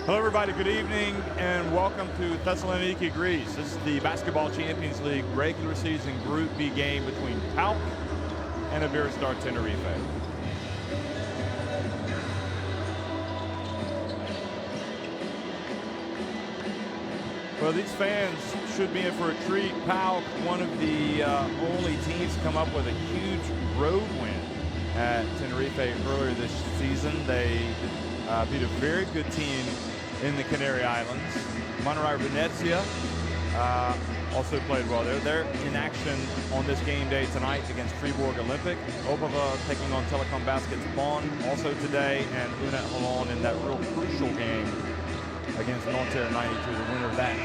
Hello, everybody. Good evening, and welcome to Thessaloniki, Greece. This is the Basketball Champions League regular season Group B game between PAOK and Iberostar Tenerife. Well, these fans should be in for a treat. PAOK, one of the only teams to come up with a huge road win at Tenerife earlier this season. They beat a very good team in the Canary Islands. Monterrey Venezia also played well. They're in action on this game day tonight against Fribourg Olympic. Opava taking on Telecom Baskets Bonn also today, and Unet Holon in that real crucial game against Nanterre 92. The winner of that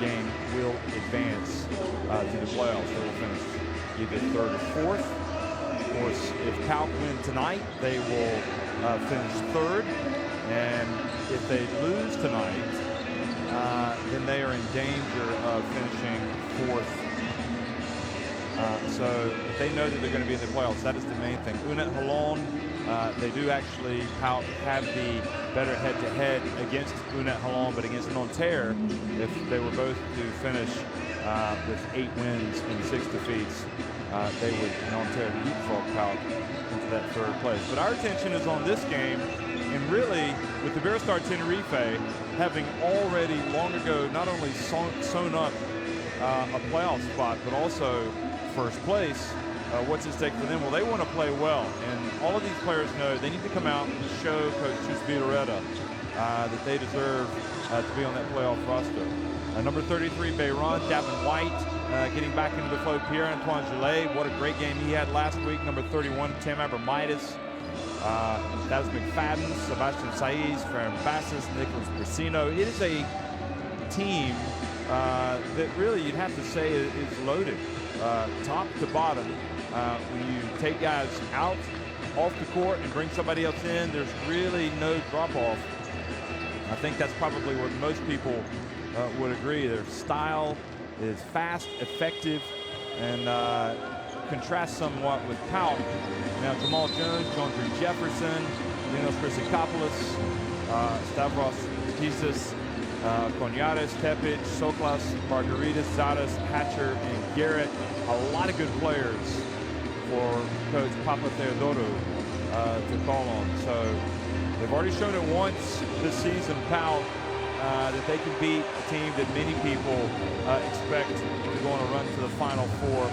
game will advance to the playoffs. They will finish either third or fourth. Of course, if PAOK win tonight, they will finish third. And if they lose tonight, then they are in danger of finishing fourth. So if they know that they're going to be in the playoffs, that is the main thing. Unet Holon, they do actually have the better head-to-head against Unet Holon, but against Nanterre, if they were both to finish with 8 wins and 6 defeats, they would Nanterre leapfrog PAOK into that third place. But our attention is on this game. And really, with the Iberostar Tenerife having already long ago not only sewn up a playoff spot, but also first place, what's at stake for them? Well, they want to play well. And all of these players know they need to come out and show Coach Chus Vidorreta that they deserve to be on that playoff roster. Number 33, Bayron, Davin White getting back into the flow. Pierre-Antoine Gillet, what a great game he had last week. Number 31, Tim Abramitis. That was McFadden, Sebastian Saiz, Ferran Bassis, Nicholas Brasino. It is a team that really you'd have to say is loaded, top to bottom. When you take guys out off the court and bring somebody else in, there's really no drop-off. I think that's probably what most people would agree. Their style is fast, effective, and contrasts somewhat with PAOK. Now Jamal Jones, John Drew Jefferson, Linos Christopoulos, Stavros Jesus, Konyatis, Tepic, Soklas, Margaritas, Zadas, Hatcher, and Garrett. A lot of good players for Coach Papa Theodoro to call on. So they've already shown it once this season, PAOK, that they can beat a team that many people expect to go on a run to the Final Four.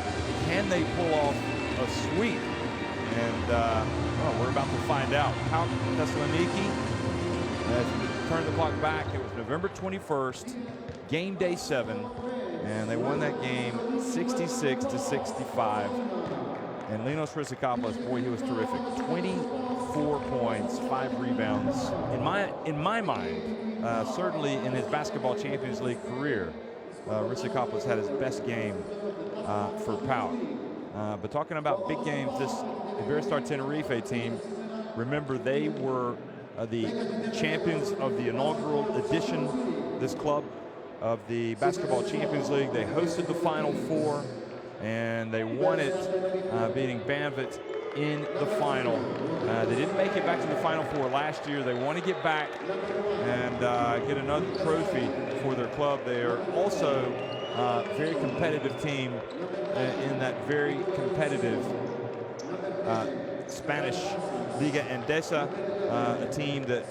Can they pull off a sweep? And well, we're about to find out. PAOK Thessaloniki, turn the clock back. It was November 21st, game day 7, and they won that game 66-65. And Linos Christopoulos, boy, he was terrific. 24 points, 5 rebounds. In my mind, certainly in his Basketball Champions League career, Christopoulos had his best game for PAOK. But talking about big games, this Iberostar Tenerife team, remember they were the champions of the inaugural edition, this club, of the Basketball Champions League. They hosted the Final Four, and they won it, beating Banvit in the final. They didn't make it back to the Final Four last year. They want to get back and get another trophy for their club. They are also a very competitive team in that very competitive Spanish Liga Endesa, a team that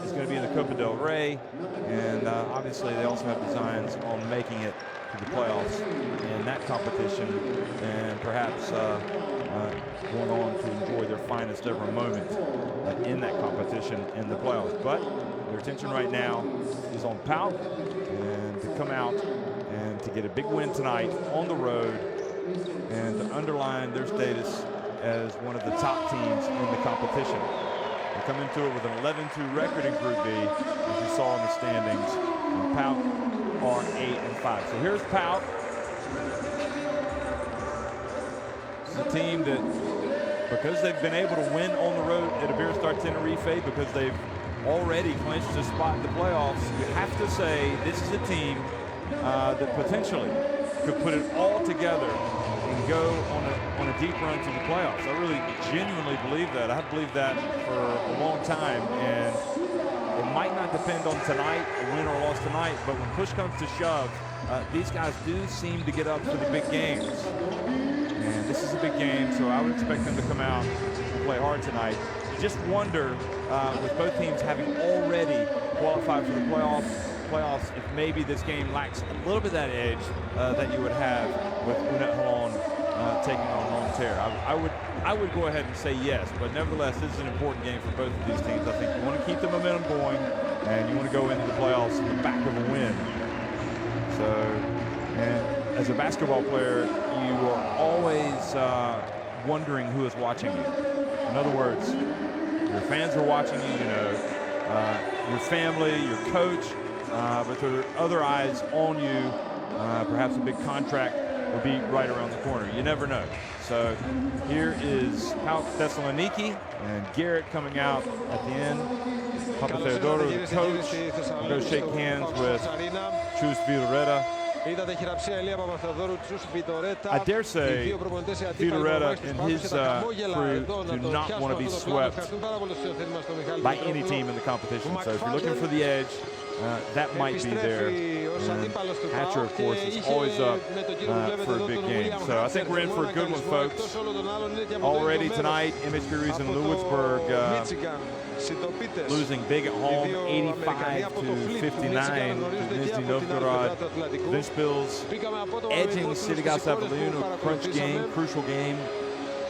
is going to be in the Copa del Rey, and obviously they also have designs on making it to the playoffs in that competition, and perhaps going on to enjoy their finest ever moment in that competition in the playoffs. But their attention right now is on PAOK, and to come out and to get a big win tonight on the road and to underline their status as one of the top teams in the competition. They come into it with an 11-2 record in Group B, as you saw in the standings, and PAOK are 8-5. So here's PAOK. It's a team that, because they've been able to win on the road at Iberostar Tenerife, because they've already clinched a spot in the playoffs, you have to say this is a team that potentially could put it all together and go on a deep run to the playoffs. I really genuinely believe that. I've believed that for a long time, and it might not depend on tonight, a win or loss tonight, but when push comes to shove, these guys do seem to get up for the big games. And this is a big game, so I would expect them to come out and play hard tonight. You just wonder, with both teams having already qualified for the playoffs, if maybe this game lacks a little bit of that edge that you would have with Unet Holon taking on Nanterre. I would go ahead and say yes, but nevertheless, this is an important game for both of these teams. I think you want to keep the momentum going, and you want to go into the playoffs in the back of a win. So, and as a basketball player, you are always wondering who is watching you. In other words, your fans are watching you, you know, your family, your coach, but there are other eyes on you. Perhaps a big contract will be right around the corner. You never know. So here is PAOK Thessaloniki and Garrett coming out at the end. Papatheodorou, the coach, will go shake hands with Chus Vidoreta. I dare say Vidoreta and his crew do not want to be swept by any team in the competition. So if you're looking for the edge, that might be there. And Hatcher, of course, is always up for a big game. So I think we're in for a good one, folks. Already tonight, MHP Reason Lewisburg losing big at home, 85-59 to Nizhny Novgorod. Ventspils edging Sirigas Savaliu, crunch game, crucial game.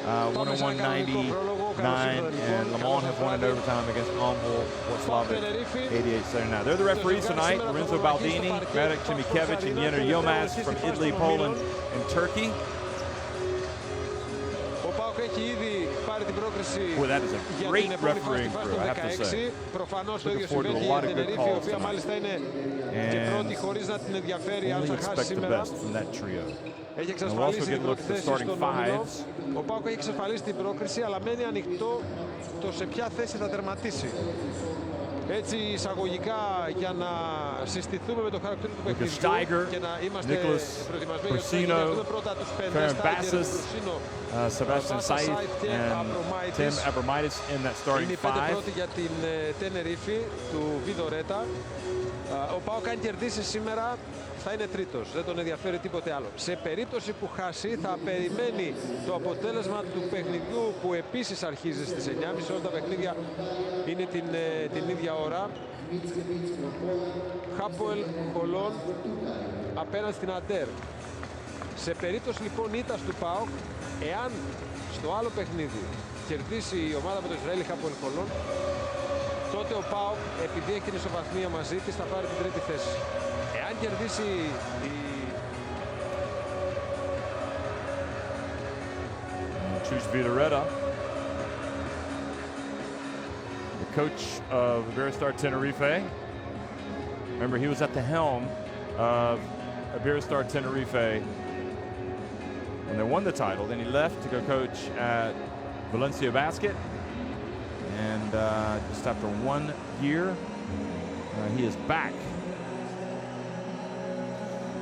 101-99, and Le Mans have won in overtime against Amhol Wroclaw 88-79. They're the referees tonight: Lorenzo Baldini, Marek Chimikevich, and Yener Yilmaz from Italy, Poland, and Turkey. Boy, that is a great refereeing crew, I have to say. Looking forward to a lot of good calls tonight. And only expect the best from that trio. And we'll also get a look at the starting fives. Ο ΠΑΟΚ έχει εξασφαλίσει την πρόκριση, αλλά μένει ανοιχτό το σε ποια θέση θα τερματίσει. Έτσι εισαγωγικά για να συστηθούμε με το χαρακτήρα του παιχνιδιού και να είμαστε προετοιμασμένοι για να δούμε πρώτα τους πέντε Steiger, Sebastian Said and Tim Abramaitis in that starting είναι οι πέντε πρώτοι για την Τενερίφη του Vidoreta. Ο ΠΑΟΚ αν κερδίσει σήμερα θα είναι τρίτος, δεν τον ενδιαφέρει τίποτε άλλο. Σε περίπτωση που χάσει θα περιμένει το αποτέλεσμα του παιχνιδιού που επίσης αρχίζει στις 9.30, όλα τα παιχνίδια είναι την ίδια ώρα. Hapoel Holon απέναντι στην Αντέρ. Σε περίπτωση λοιπόν ήττας του ΠΑΟΚ, εάν στο άλλο παιχνίδι κερδίσει η ομάδα με το Ισραήλ Hapoel Holon, τότε ο ΠΑΟΚ, επειδή έχει την ισοβαθμία μαζί της, θα πάρει την τρίτη θέση. Εάν κερδίσει η... Chus Vidoreta, the coach of Iberostar Tenerife. Remember, he was at the helm of Iberostar Tenerife when they won the title. Then he left to go coach at Valencia Basket. And just after 1 year, he is back.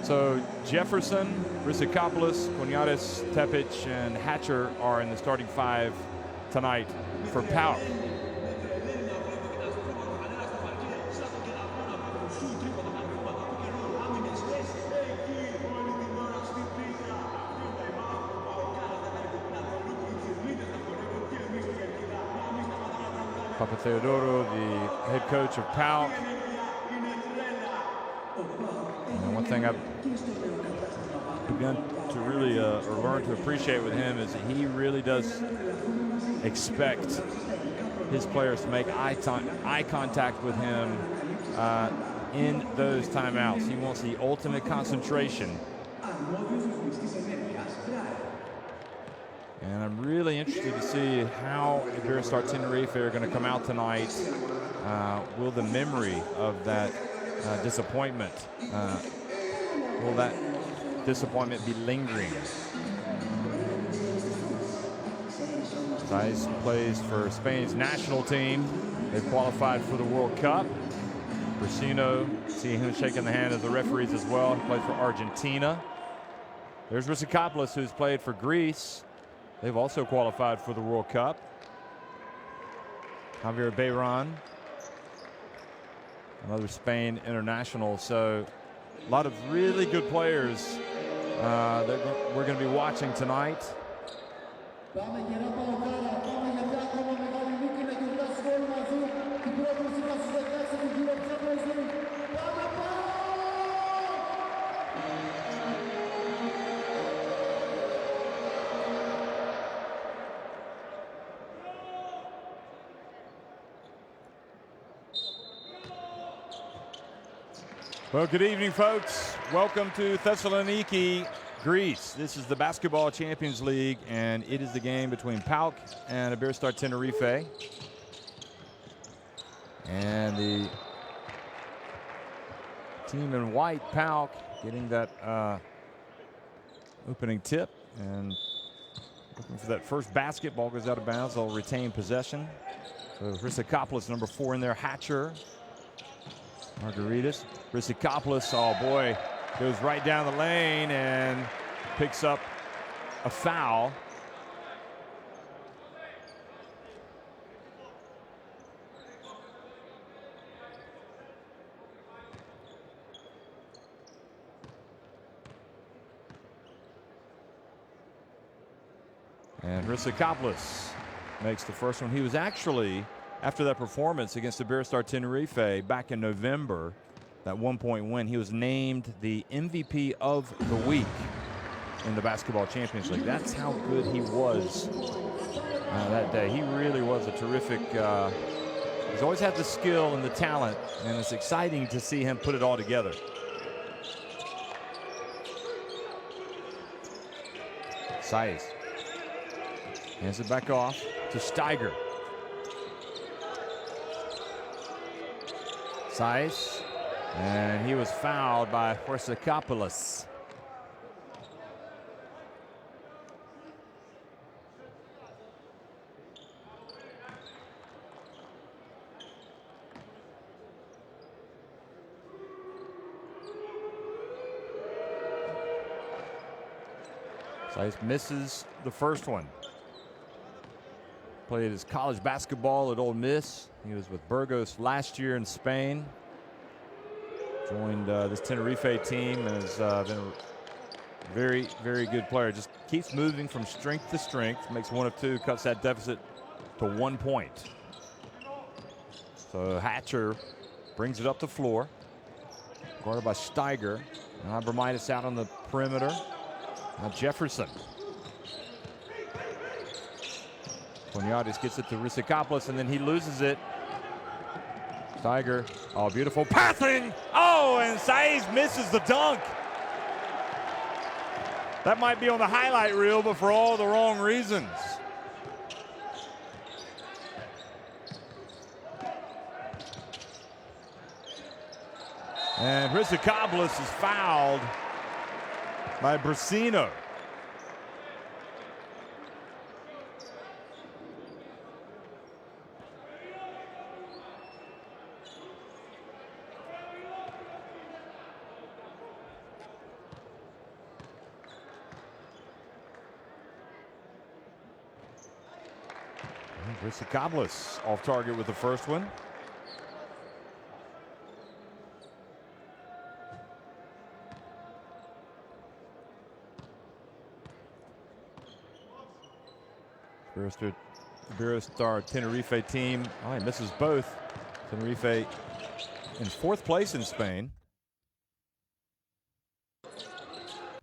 So Jefferson, Rizikopoulos, Koniatis, Tepic, and Hatcher are in the starting five tonight for PAOK. Papatheodorou, the head coach of PAOK. And one thing I've begun to really or learn to appreciate with him is that he really does expect his players to make eye contact with him in those timeouts. He wants the ultimate concentration. And I'm really interested to see how Iberostar Tenerife are going to come out tonight. Will the memory of that disappointment, will that disappointment be lingering? Saiz plays for Spain's national team. They've qualified for the World Cup. Brasino, see him shaking the hand of the referees as well. He plays for Argentina. There's Rizikopoulos, who's played for Greece. They've also qualified for the World Cup. Javier Beiran another Spain international. So a lot of really good players that we're going to be watching tonight. Well, good evening, folks. Welcome to Thessaloniki, Greece. This is the Basketball Champions League, and it is the game between PAOK and Iberostar Tenerife. And the team in white, PAOK, getting that opening tip and looking for that first basket. Ball goes out of bounds. They'll retain possession. So Hryssikopoulos, number 4 in there. Hatcher. Margaritas. Hryssikopoulos, oh boy, goes right down the lane and picks up a foul. And Hryssikopoulos makes the first one. He was actually, after that performance against the Iberostar Tenerife back in November, that 1-point win, he was named the MVP of the week in the Basketball Champions League. That's how good he was that day. He really was a terrific, he's always had the skill and the talent, and it's exciting to see him put it all together. Saiz hands it back off to Steiger. Saiz, and he was fouled by Hryssikopoulos. Saiz misses the first one. Played his college basketball at Ole Miss. He was with Burgos last year in Spain. Joined this Tenerife team and has been a very, very good player. Just keeps moving from strength to strength. Makes 1 of 2, cuts that deficit to 1 point. So Hatcher brings it up the floor. Guarded by Steiger. Now Abromaitis out on the perimeter. Now Jefferson. Koniadis gets it to Hryssikopoulos, and then he loses it. Steiger, oh, beautiful passing. Oh, and Saiz misses the dunk. That might be on the highlight reel, but for all the wrong reasons. And Hryssikopoulos is fouled by Brasino. Hryssikopoulos off target with the first one. Iberostar Tenerife team. Oh, he misses both. Tenerife in 4th place in Spain.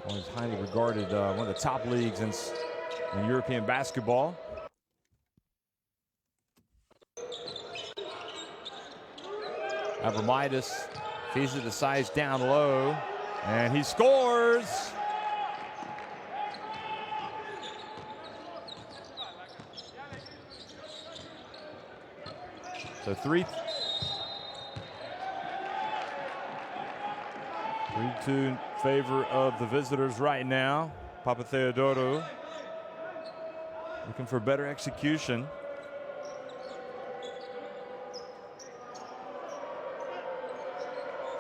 Always highly regarded, one of the top leagues in European basketball. Abromaitis feeds it to Saiz down low, and he scores. So 3-2 in favor of the visitors right now. Papatheodorou looking for better execution.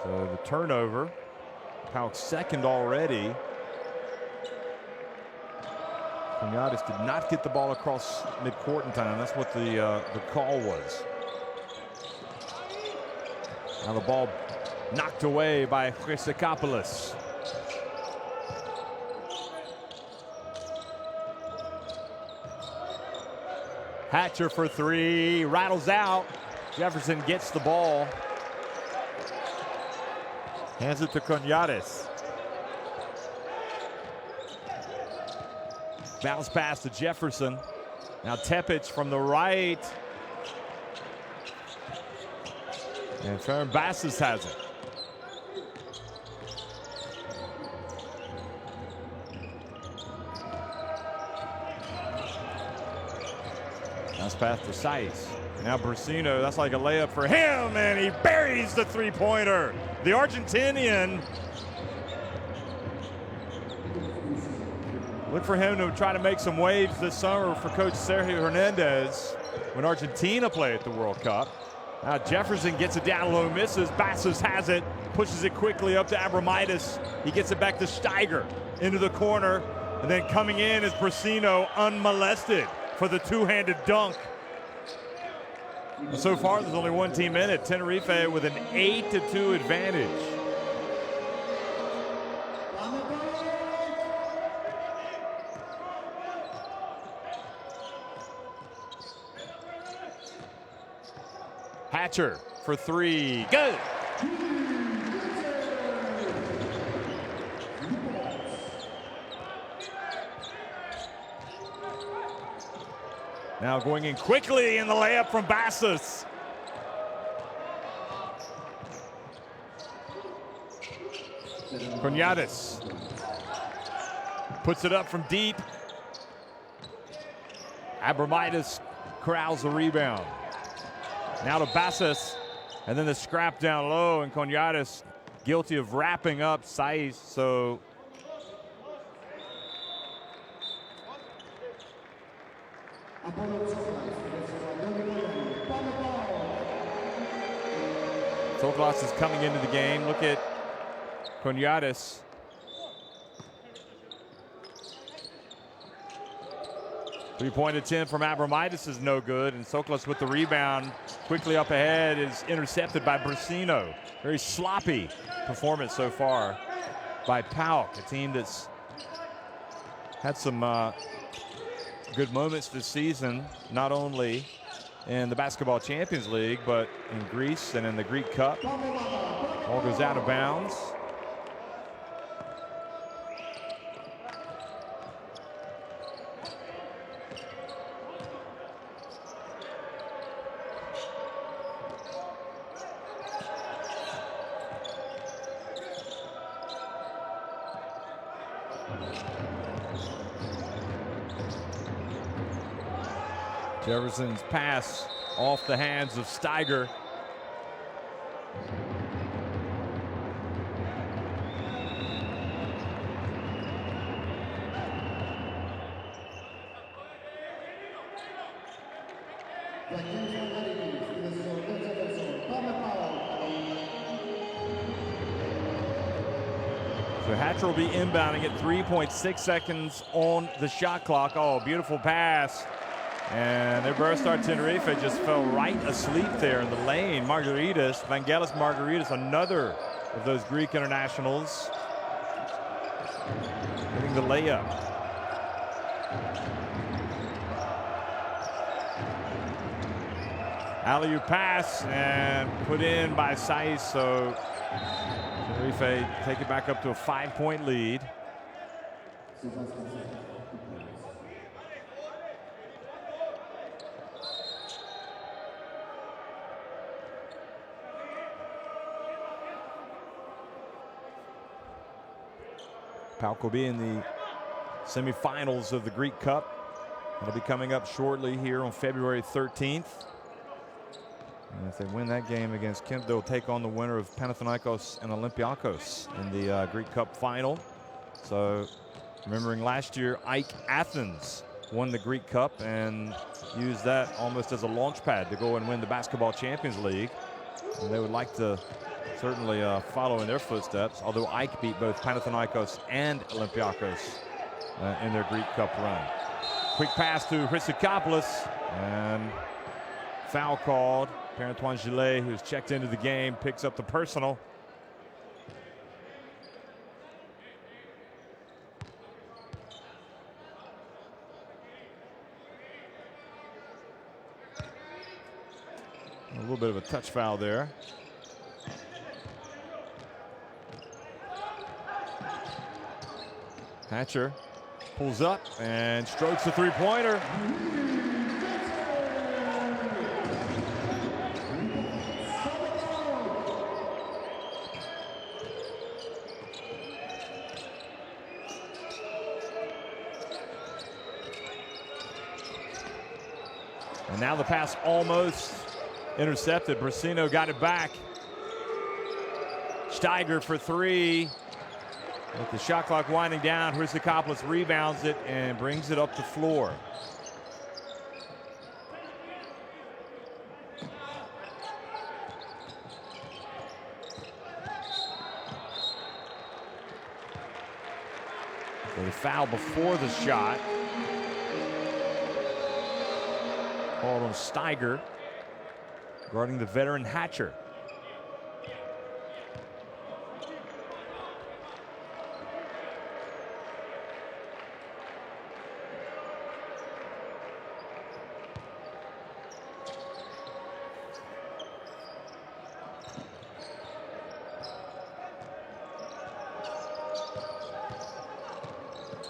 So the turnover, PAOK's second already. Koniadis did not get the ball across midcourt in time. That's what the call was. Now the ball knocked away by Chryssikopoulos. Hatcher for three, rattles out. Jefferson gets the ball. Hands it to Coniates. Bounce pass to Jefferson. Now Tepic from the right. And Ferran Bastos has it. Bounce pass to Saiz. Now Brusino, that's like a layup for him, and he buries the three-pointer. The Argentinian. Look for him to try to make some waves this summer for Coach Sergio Hernandez when Argentina play at the World Cup. Now Jefferson gets it down low, misses. Bastos has it, pushes it quickly up to Abromaitis. He gets it back to Steiger into the corner, and then coming in is Brusino unmolested for the two-handed dunk. And so far, there's only one team in it. Tenerife with an 8-2 advantage. Hatcher for three. Good. Now going in quickly in the layup from Bastos. Coniates puts it up from deep. Abromaitis corrals the rebound. Now to Bastos, and then the scrap down low, and Coniates guilty of wrapping up Saiz. So Soklas is coming into the game. Look at Coniates. Three-point attempt from Abromaitis is no good, and Soklas with the rebound quickly up ahead is intercepted by Brusino. Very sloppy performance so far by PAOK, a team that's had some good moments this season, not only in the Basketball Champions League, but in Greece and in the Greek Cup. Ball goes out of bounds. Jefferson's pass off the hands of Steiger. So Hatcher will be inbounding at 3.6 seconds on the shot clock. Oh, beautiful pass. And their Iberostar Tenerife just fell right asleep there in the lane. Margaritas, Vangelis Margaritas, another of those Greek internationals, getting the layup. Alley-oop pass and put in by Saiz, so Tenerife take it back up to a 5-point lead. PAOK will be in the semifinals of the Greek Cup. It'll be coming up shortly here on February 13th. And if they win that game against Kent, they'll take on the winner of Panathinaikos and Olympiakos in the Greek Cup final. So remembering last year, AEK Athens won the Greek Cup and used that almost as a launch pad to go and win the Basketball Champions League. And they would like to certainly follow in their footsteps, although AEK beat both Panathinaikos and Olympiakos in their Greek Cup run. Quick pass to Chryssikopoulos, and foul called Pierre-Antoine Gillet, who's checked into the game, picks up the personal. A little bit of a touch foul there. Hatcher pulls up and strokes the three-pointer. And now the pass almost intercepted. Brasino got it back. Steiger for three. With the shot clock winding down, Hristochopoulos rebounds it and brings it up the floor. So the foul before the shot. Called on Steiger, guarding the veteran Hatcher.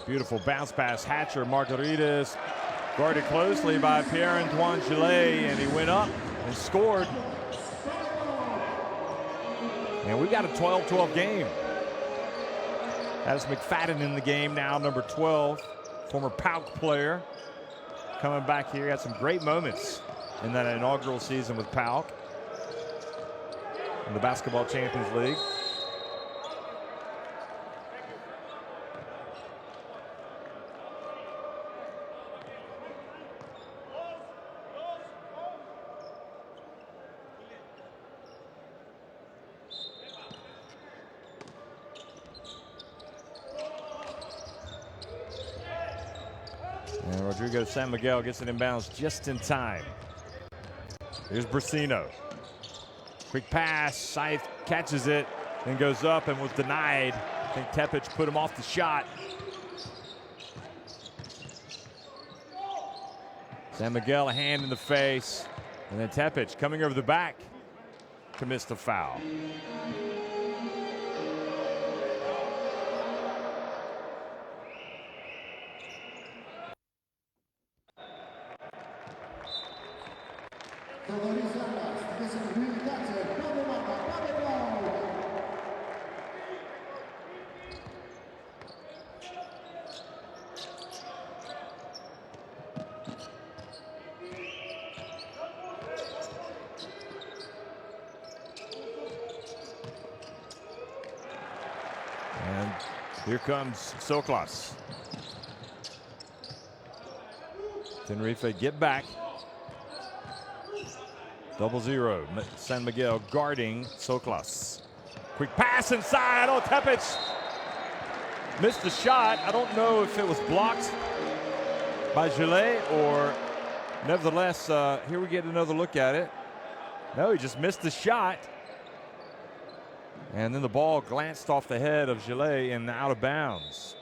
Beautiful bounce pass. Hatcher, Margaritis, guarded closely by Pierre-Antoine Gillet, and he went up and scored. And we've got a 12-12 game. That's McFadden in the game now, number 12, former PAOK player. Coming back here, had some great moments in that inaugural season with PAOK in the Basketball Champions League. And Rodrigo San Miguel gets it inbounds just in time. Here's Brasino. Quick pass. Scythe catches it, then goes up and was denied. I think Tepic put him off the shot. San Miguel a hand in the face. And then Tepic coming over the back to miss the foul. And here comes Soklas. Tenerife get back. 0-0. San Miguel guarding Soklas. Quick pass inside. Oh, Tepic missed the shot. I don't know if it was blocked by Gillet or nevertheless, here we get another look at it. No, he just missed the shot. And then the ball glanced off the head of Gillet and out of bounds.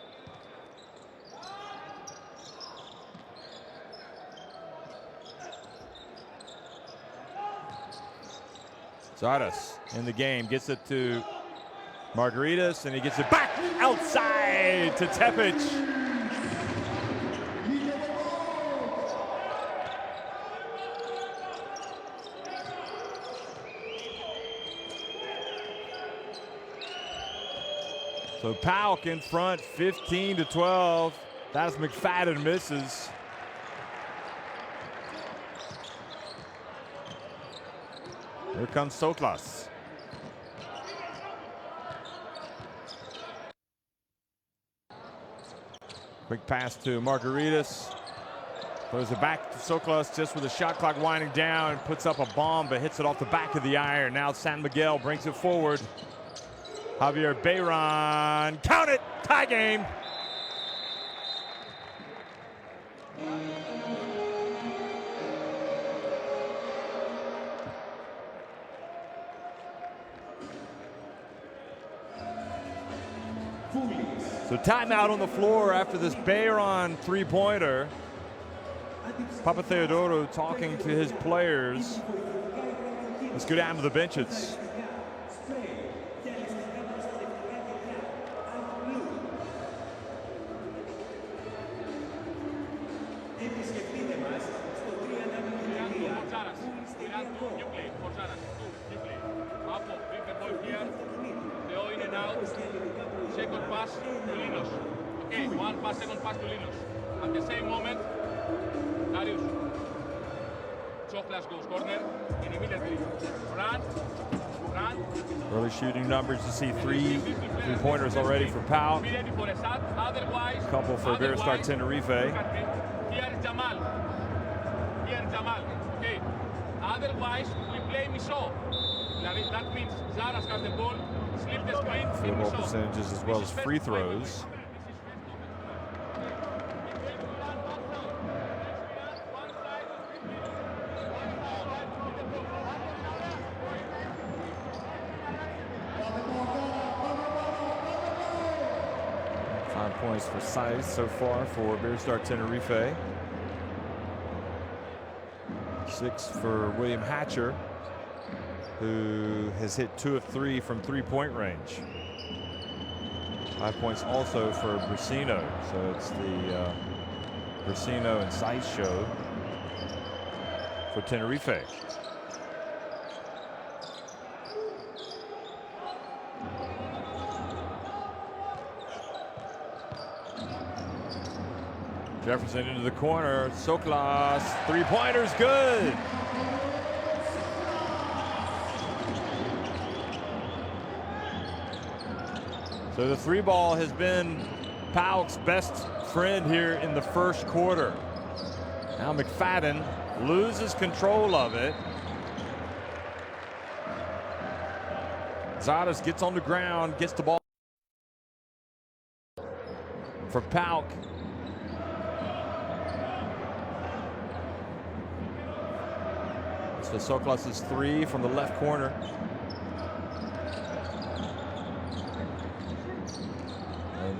Zardes in the game, gets it to Margaritis, and he gets it back outside to Tepic. So PAOK in front, 15-12. That's McFadden misses. Here comes Soklas. Quick pass to Margaritis. Throws it back to Soklas just with the shot clock winding down and puts up a bomb, but hits it off the back of the iron. Now San Miguel brings it forward. Javier Bayron, count it, tie game. So timeout on the floor after this Bayron three-pointer. Papatheodorou talking to his players. Let's go down to the benches. Second pass to Linos. Okay, one pass, second pass to Linos. At the same moment, Darius. Tsoklas goes corner and immediately run. Early shooting numbers, to see three-pointers already for Pau. A couple for Iberostar Tenerife. Here is Jamal. Okay. Otherwise, we play Miso. That means Zaras has the ball. Slip the screen. Field goal percentages as well as free throws. Points for Saiz so far for Iberostar Tenerife. 6 for William Hatcher, who has hit 2 of 3 from three-point range. 5 points also for Brasino. So it's the Brasino and Saiz show for Tenerife. Jefferson into the corner. Tsoklas, three-pointer's good. So the three ball has been PAOK's best friend here in the first quarter. Now McFadden loses control of it. Zadas gets on the ground, gets the ball for PAOK. So Tsoklas' three from the left corner. And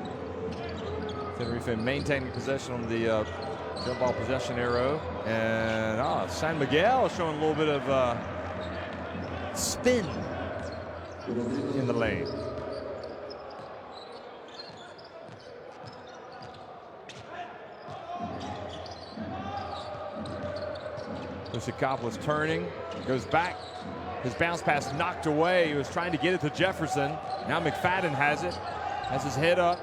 Tenerife maintaining possession on the jump ball possession arrow. And San Miguel showing a little bit of spin in the lane. Lusikopoulos turning, goes back. His bounce pass knocked away. He was trying to get it to Jefferson. Now McFadden has it, has his head up.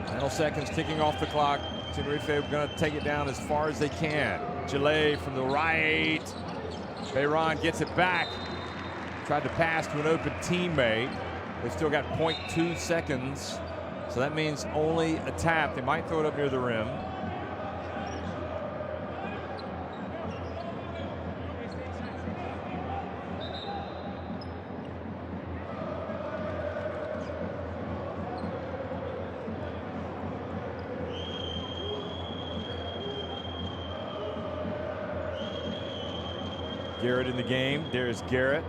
Final seconds ticking off the clock. Tenerife going to take it down as far as they can. Gillet from the right. Bayron gets it back. Tried to pass to an open teammate. They've still got 0.2 seconds. So that means only a tap. They might throw it up near the rim. Garrett in the game. Darius Garrett.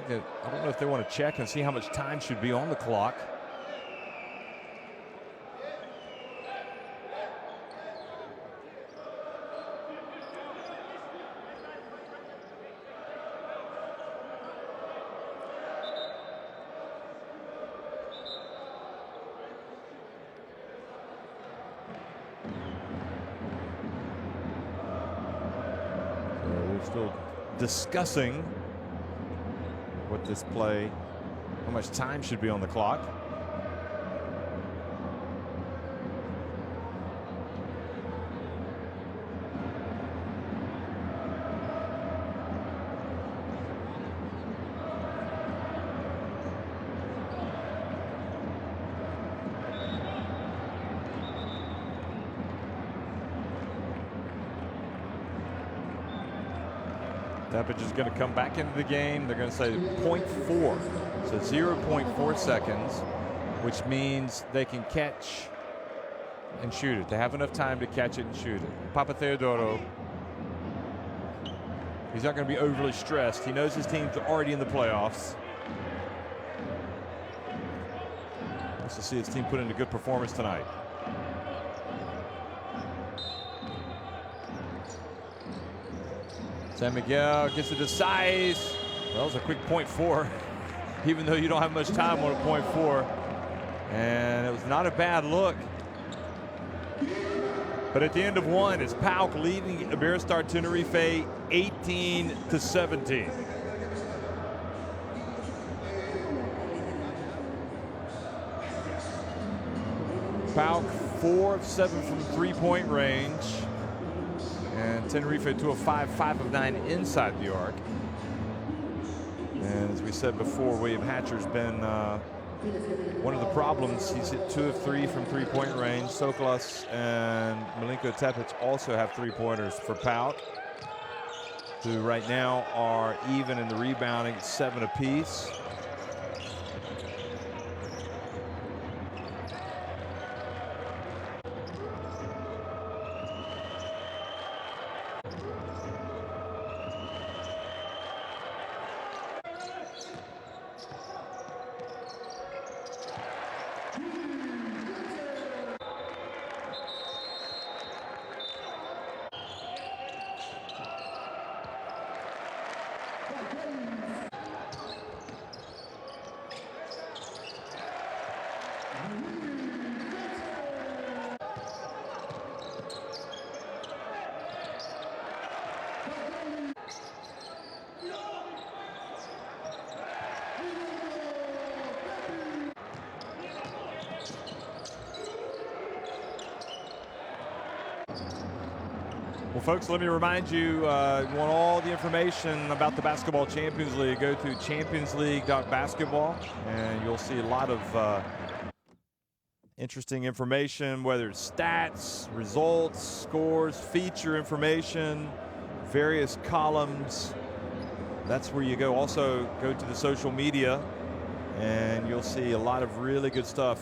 I don't know if they want to check and see how much time should be on the clock. So we're still discussing what this play, how much time should be on the clock. Tepic is going to come back into the game. They're going to say 0.4, so 0.4 seconds, which means they can catch and shoot it. They have enough time to catch it and shoot it. Papa Theodoro, he's not going to be overly stressed. He knows his team's already in the playoffs. Wants to see his team put in a good performance tonight. San Miguel gets it to size. Well, that was a quick 0.4, even though you don't have much time on a 0.4. And it was not a bad look. But at the end of one, it's PAOK leading Iberostar Tenerife 18-17. PAOK 4 of 7 from three-point range. And Tenerife 2 of 5, 5 of 9 inside the arc. And as we said before, William Hatcher's been one of the problems. He's hit 2 of 3 from three-point range. Sokolos and Milinko Tepic also have three-pointers for PAOK, who right now are even in the rebounding, 7 apiece. Well, folks, let me remind you, you want all the information about the Basketball Champions League, go to championsleague.basketball, and you'll see a lot of interesting information, whether it's stats, results, scores, feature information, various columns. That's where you go. Also, go to the social media, and you'll see a lot of really good stuff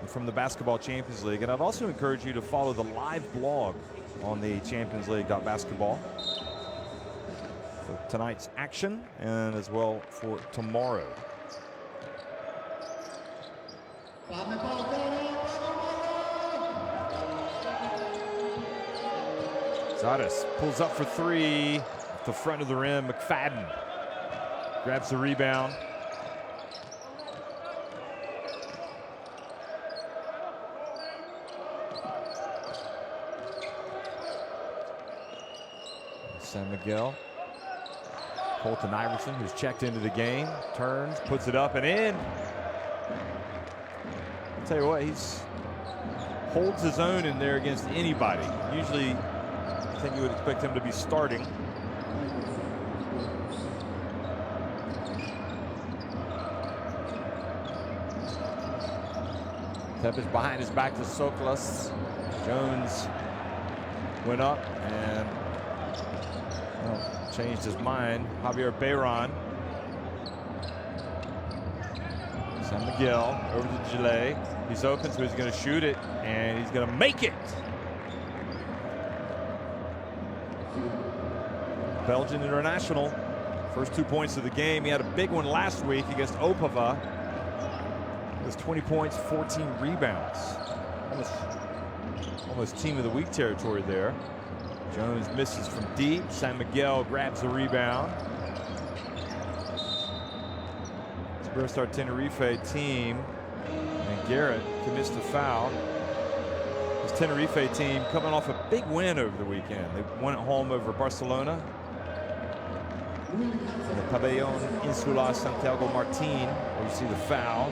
from the Basketball Champions League. And I'd also encourage you to follow the live blog on the championsleague.basketball for tonight's action and as well for tomorrow. Zadas pulls up for three at the front of the rim. McFadden grabs the rebound. San Miguel. Colton Iverson, who's checked into the game, turns, puts it up and in. I'll tell you what, he's holds his own in there against anybody. Usually, I think you would expect him to be starting. Tepic behind his back to Sokolos. Jones went up and changed his mind. Javier Bayron. San Miguel over to Gillet. He's open, so he's going to shoot it, and he's going to make it. Belgian international. First 2 points of the game. He had a big one last week against Opava. It was 20 points, 14 rebounds. Almost team of the week territory there. Jones misses from deep. San Miguel grabs the rebound. It's Iberostar Tenerife team. And Garrett commits the foul. This Tenerife team coming off a big win over the weekend. They won at home over Barcelona. In the Pabellon Insular Santiago Martin, where you see the foul.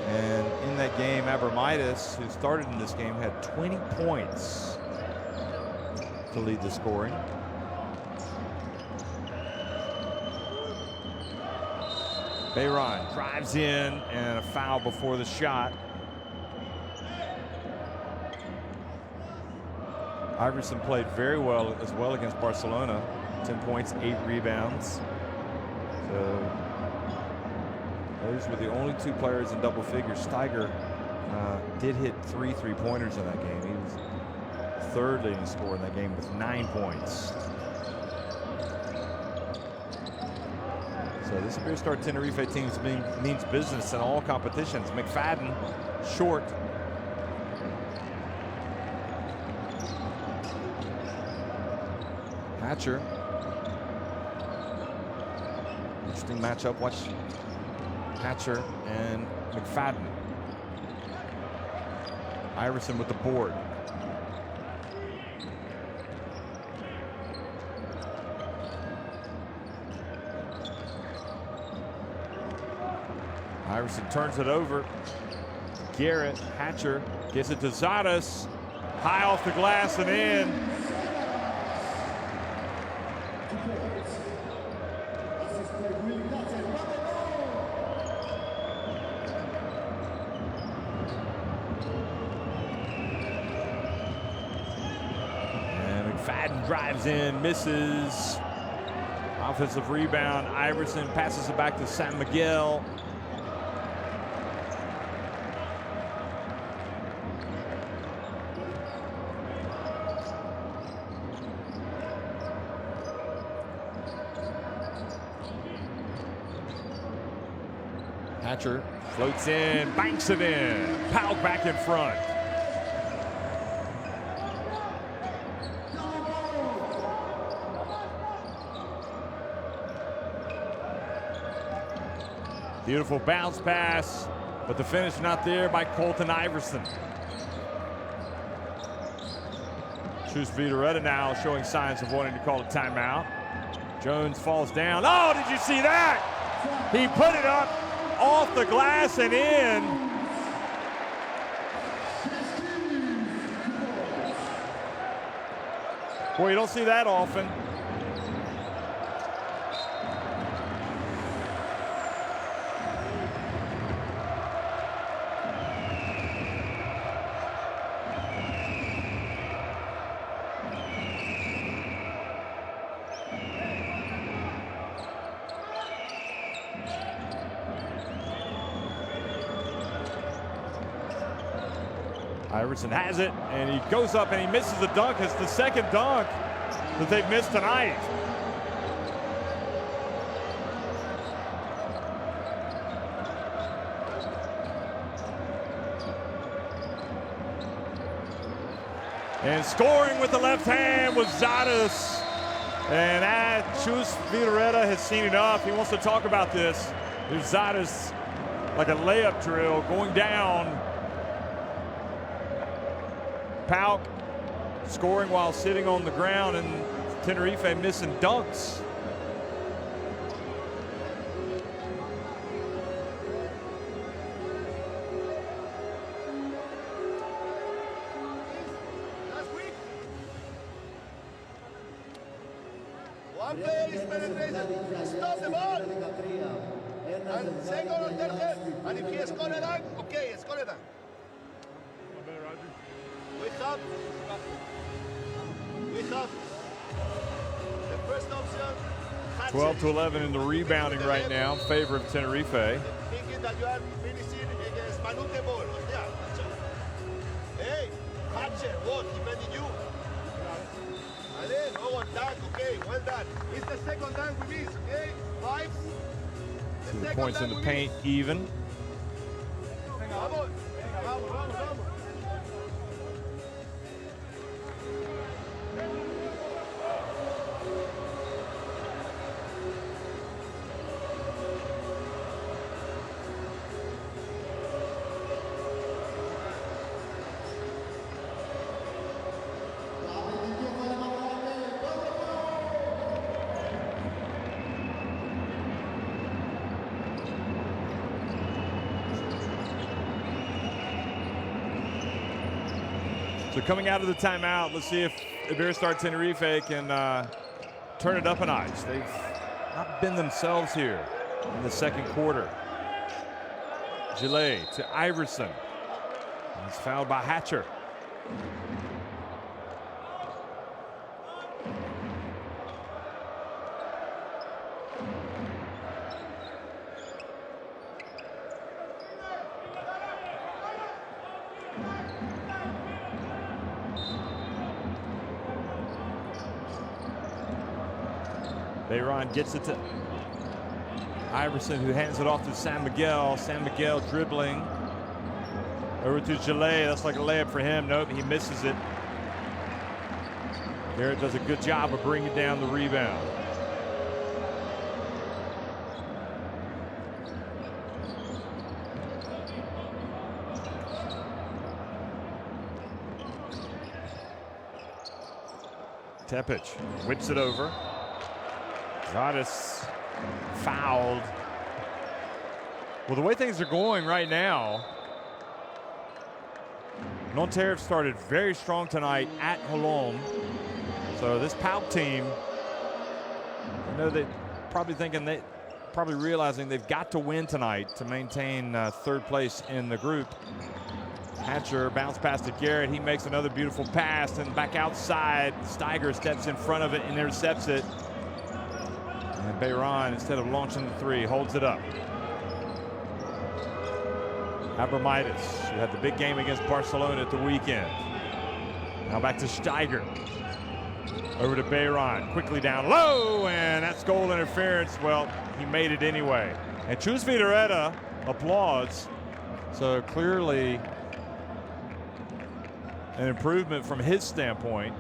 And in that game, Abramitis, who started in this game, had 20 points to lead the scoring. Bayron drives in and a foul before the shot. Iverson played very well as well against Barcelona. 10 points, 8 rebounds. So those were the only 2 players in double figures. Steiger did hit 3 3-pointers in that game. He was 3rd leading scorer in that game with 9 points. So this Iberostar Tenerife team means business in all competitions. McFadden short. Hatcher. Interesting matchup. Watch Hatcher and McFadden. Iverson with the board. Iverson turns it over. Garrett, Hatcher gets it to Zadas. High off the glass and in. And McFadden drives in, misses. Offensive rebound. Iverson passes it back to San Miguel. Hatcher floats in, banks it in. Pauk back in front. Beautiful bounce pass, but the finish not there by Colton Iverson. Chus Vidoretta now showing signs of wanting to call a timeout. Jones falls down. Oh, did you see that? He put it up off the glass and in. Boy, you don't see that often. Iverson has it, and he goes up and he misses the dunk. It's the second dunk that they've missed tonight. And scoring with the left hand was Zadas. And Chus Vidoretta has seen enough. He wants to talk about this. There's Zadas like a layup drill going down. Pauk scoring while sitting on the ground, and Tenerife missing dunks. One player is penetrated. Stop the ball. And second or third head. And if he scored a dunk, okay, score a dunk. We have the first option. 12-11 in the rebounding right now in favor of Tenerife. Thinking that you are finishing against Manute ball. Hey, Hatcher, what? Defending you. Ale, no one dunk, okay, well done. It's the second dunk we miss, okay? 5. 2 points in the paint, even. Vamos, vamos, vamos, vamos. So coming out of the timeout, let's see if Iberostar Tenerife can turn it up a notch. They've not been themselves here in the second quarter. Gillet to Iverson. He's fouled by Hatcher. Bayron gets it to Iverson, who hands it off to San Miguel. San Miguel dribbling over to Gillet. That's like a layup for him. Nope, he misses it. Garrett does a good job of bringing down the rebound. Tepic whips it over. Zadis fouled. Well, the way things are going right now, Nanterre have started very strong tonight at Holon. So this PAOK team, I know they're probably realizing they've got to win tonight to maintain third place in the group. Hatcher bounce pass to Garrett. He makes another beautiful pass and back outside. Steiger steps in front of it and intercepts it. And Bayron, instead of launching the three, holds it up. Abromaitis, who had the big game against Barcelona at the weekend. Now back to Steiger. Over to Bayron, quickly down low, and that's goal interference. Well, he made it anyway. And Chus Vidareta applauds. So clearly an improvement from his standpoint.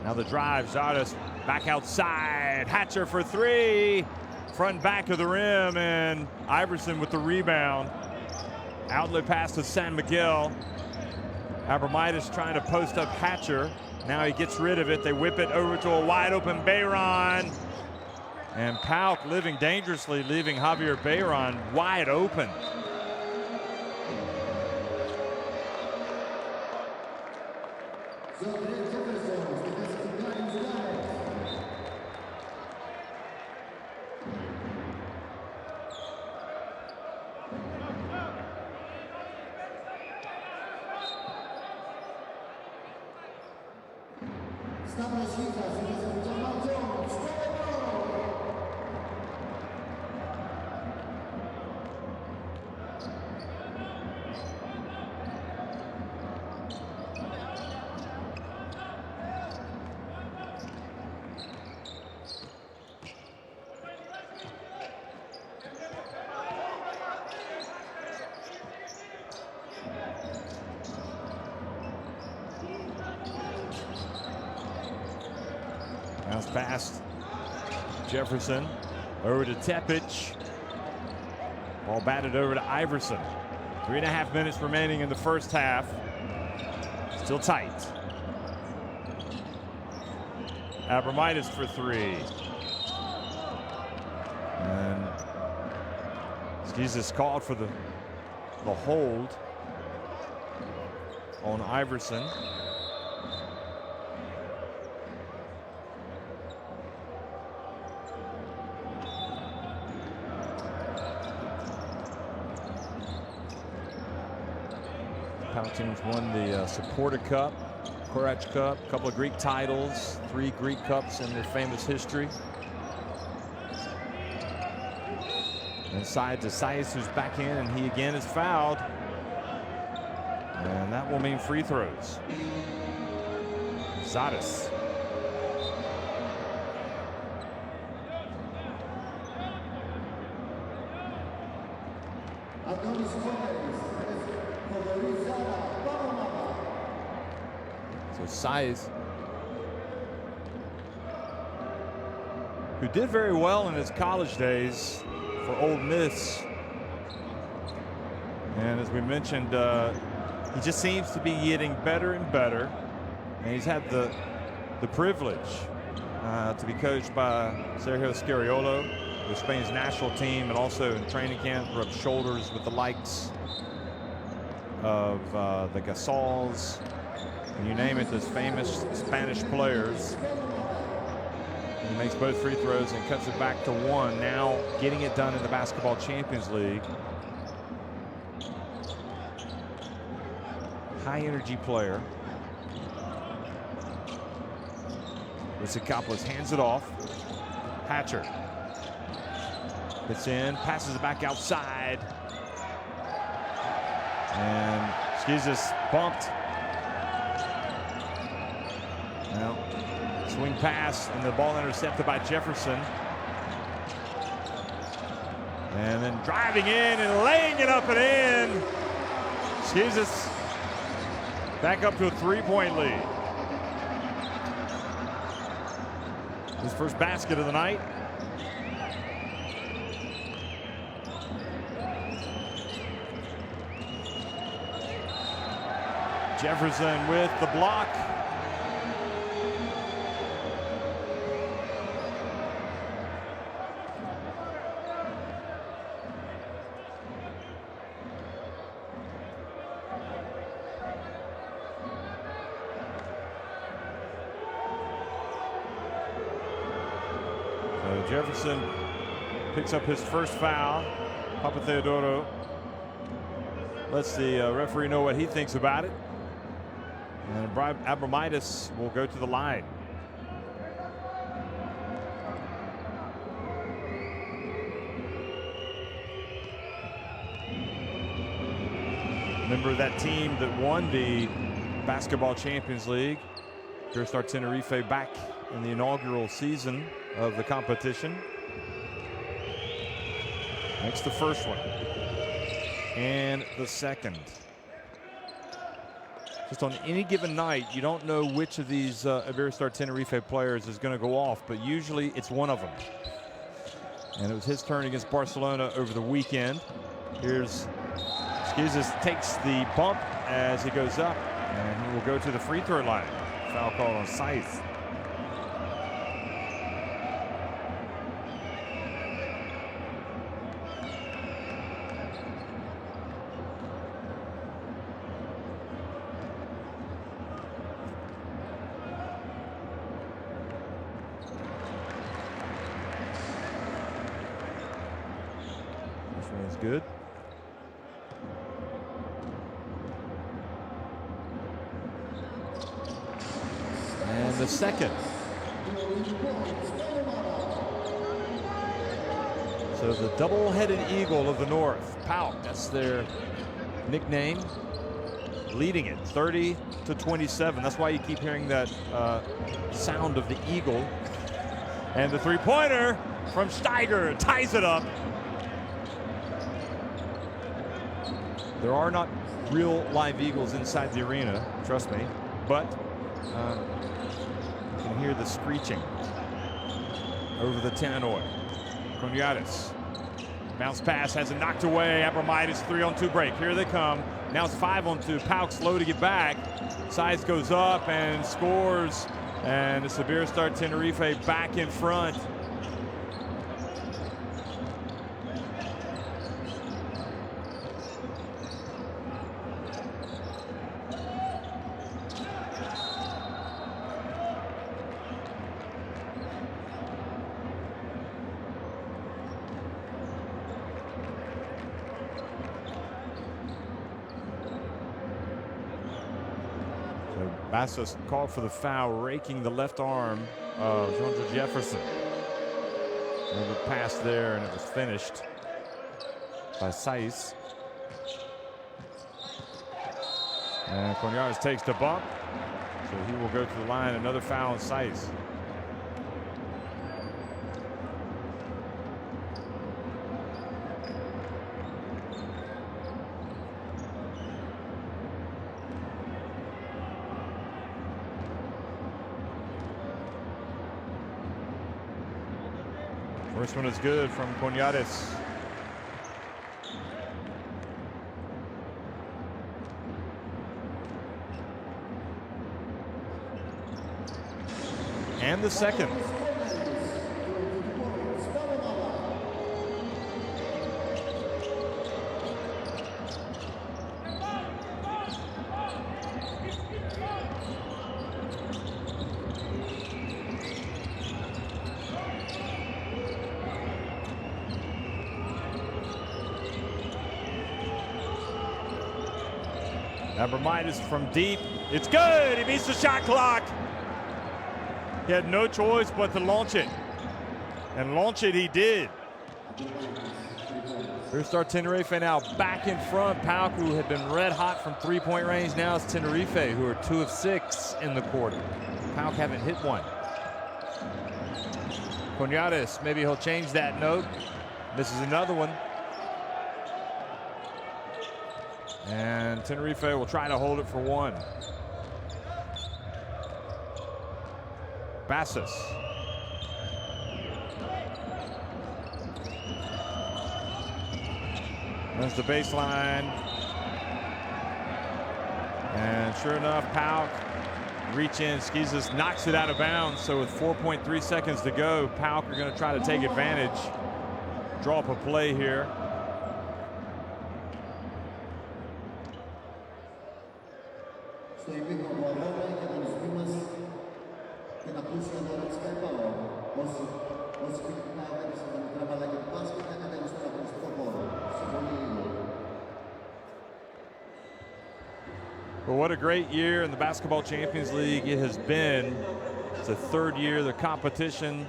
Now the drive, Zardes back outside. Hatcher for three. Front back of the rim, and Iverson with the rebound. Outlet pass to San Miguel. Abromaitis trying to post up Hatcher. Now he gets rid of it. They whip it over to a wide open Bayron. And PAOK living dangerously, leaving Javier Bayron wide open. Bounce past Jefferson, over to Tepic. Ball batted over to Iverson. 3.5 minutes remaining in the first half. Still tight. Abromaitis for three. And Jesus called for the hold on Iverson. PAOK teams won the Supporter Cup, Courage Cup, a couple of Greek titles, 3 Greek Cups in their famous history. Inside to Saiz, who's back in, and he again is fouled. And that will mean free throws. Zadis. So Saiz, who did very well in his college days for Ole Miss, and as we mentioned, he just seems to be getting better and better, and he's had the privilege to be coached by Sergio Scariolo with Spain's national team, and also in training camp rubbed shoulders with the likes of the Gasols, and you name it, those famous Spanish players. He makes both free throws and cuts it back to 1. Now getting it done in the Basketball Champions League. High energy player. Rissikopoulos hands it off. Hatcher. Gets in, passes it back outside. And Schizis bumped. Well, swing pass, and the ball intercepted by Jefferson. And then driving in and laying it up and in. Schizis back up to a 3-point lead. His first basket of the night. Jefferson with the block. So Jefferson picks up his first foul. Papa Theodoro lets the referee know what he thinks about it. And Abromaitis will go to the line. Member of that team that won the Basketball Champions League. Iberostar Tenerife back in the inaugural season of the competition. Makes the first one. And the second. Just on any given night, you don't know which of these Iberostar Tenerife players is going to go off, but usually it's one of them. And it was his turn against Barcelona over the weekend. Here's Schizis, takes the bump as he goes up, and he will go to the free throw line. Foul call on Saiz. Is good. And the second. So the double-headed eagle of the North, PAOK, that's their nickname, leading it 30-27. That's why you keep hearing that sound of the eagle. And the three-pointer from Steiger ties it up. There are not real live eagles inside the arena, trust me, but you can hear the screeching over the tannoy. Coniatis, bounce pass, has it knocked away. Abromaitis 3-on-2 break. Here they come. Now it's 5-on-2. PAOK slow to get back. Saiz goes up and scores, and it's Iberostar Tenerife back in front. Bastos called for the foul, raking the left arm of João Jefferson. Another pass there, and it was finished by Saiz. And Coniatis takes the bump, so he will go to the line. Another foul on Saiz. First one is good from Coniatis. And the second. Abromaitis from deep. It's good. He beats the shot clock. He had no choice but to launch it. And launch it he did. Here's Star Tenerife now back in front. PAOK, who had been red hot from three-point range, now it's Tenerife, who are 2 of 6 in the quarter. PAOK haven't hit one. Coniates, maybe he'll change that note. Misses another one. And Tenerife will try to hold it for one. Bassis. There's the baseline. And sure enough, PAOK reach in. Skizas knocks it out of bounds. So with 4.3 seconds to go, PAOK are going to try to take advantage. Draw up a play here. Well, what a great year in the Basketball Champions League it has been. It's the 3rd year. The competition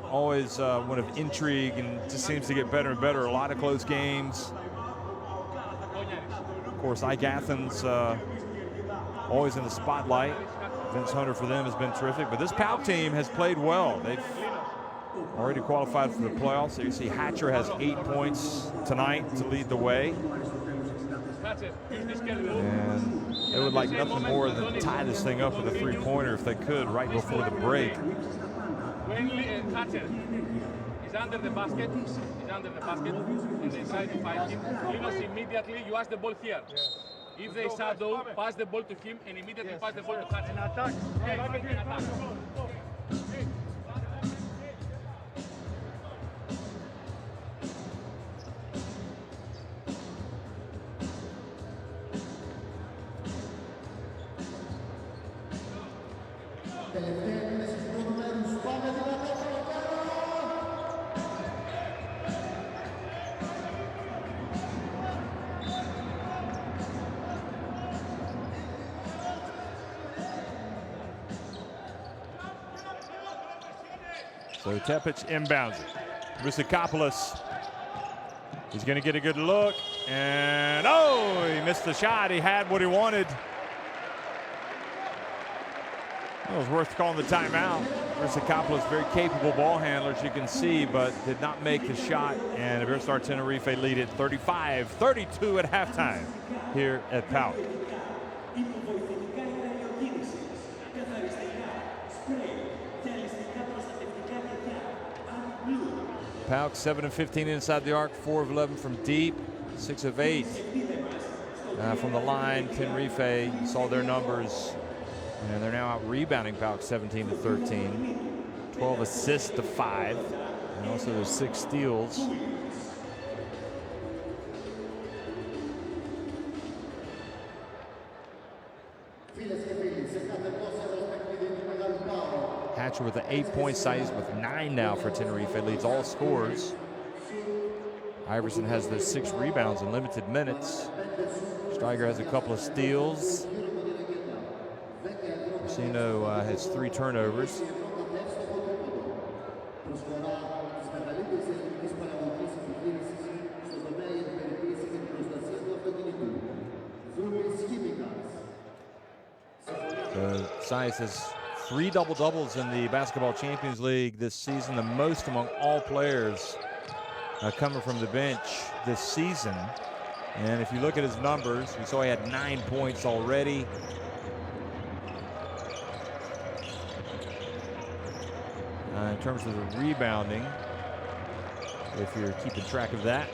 always one of intrigue, and just seems to get better and better. A lot of close games. Of course, Ike Athens always in the spotlight. Vince Hunter for them has been terrific, but this PAOK team has played well. They've already qualified for the playoffs. So you see Hatcher has 8 points tonight to lead the way. And they would like nothing more than to tie this thing up with a three-pointer if they could right before the break. When Hatcher is under the basket, and they try to fight him, Linos immediately, you ask the ball here. If they shadow, pass the ball to him and immediately pass the ball to Hatcher. An attack. An attack. So Tepic inbounds it. Rusakopoulos, he's going to get a good look, and oh, he missed the shot. He had what he wanted. It was worth calling the timeout. Rusakopoulos, very capable ball handler, as you can see, but did not make the shot. And Iberostar Tenerife lead it 35-32 at halftime here at PAOK. PAOK 7 of 15 inside the arc, 4 of 11 from deep, 6 of 8 from the line. Tenerife, you saw their numbers, and they're now out rebounding PAOK 17 to 13, 12 assists to 5, and also there's 6 steals. Hatcher with an 8-point size with 9 now for Tenerife, leads all scores. Iverson has those 6 rebounds in limited minutes. Steiger has a couple of steals. Racino has 3 turnovers. So Sias has 3 double-doubles in the Basketball Champions League this season, the most among all players coming from the bench this season. And if you look at his numbers, we saw he had 9 points already. In terms of the rebounding, if you're keeping track of that,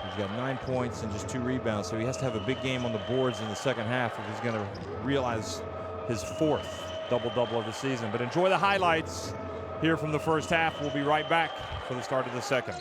he's got 9 points and just 2 rebounds, so he has to have a big game on the boards in the second half if he's going to realize his 4th double-double of the season. But enjoy the highlights here from the first half. We'll be right back for the start of the second.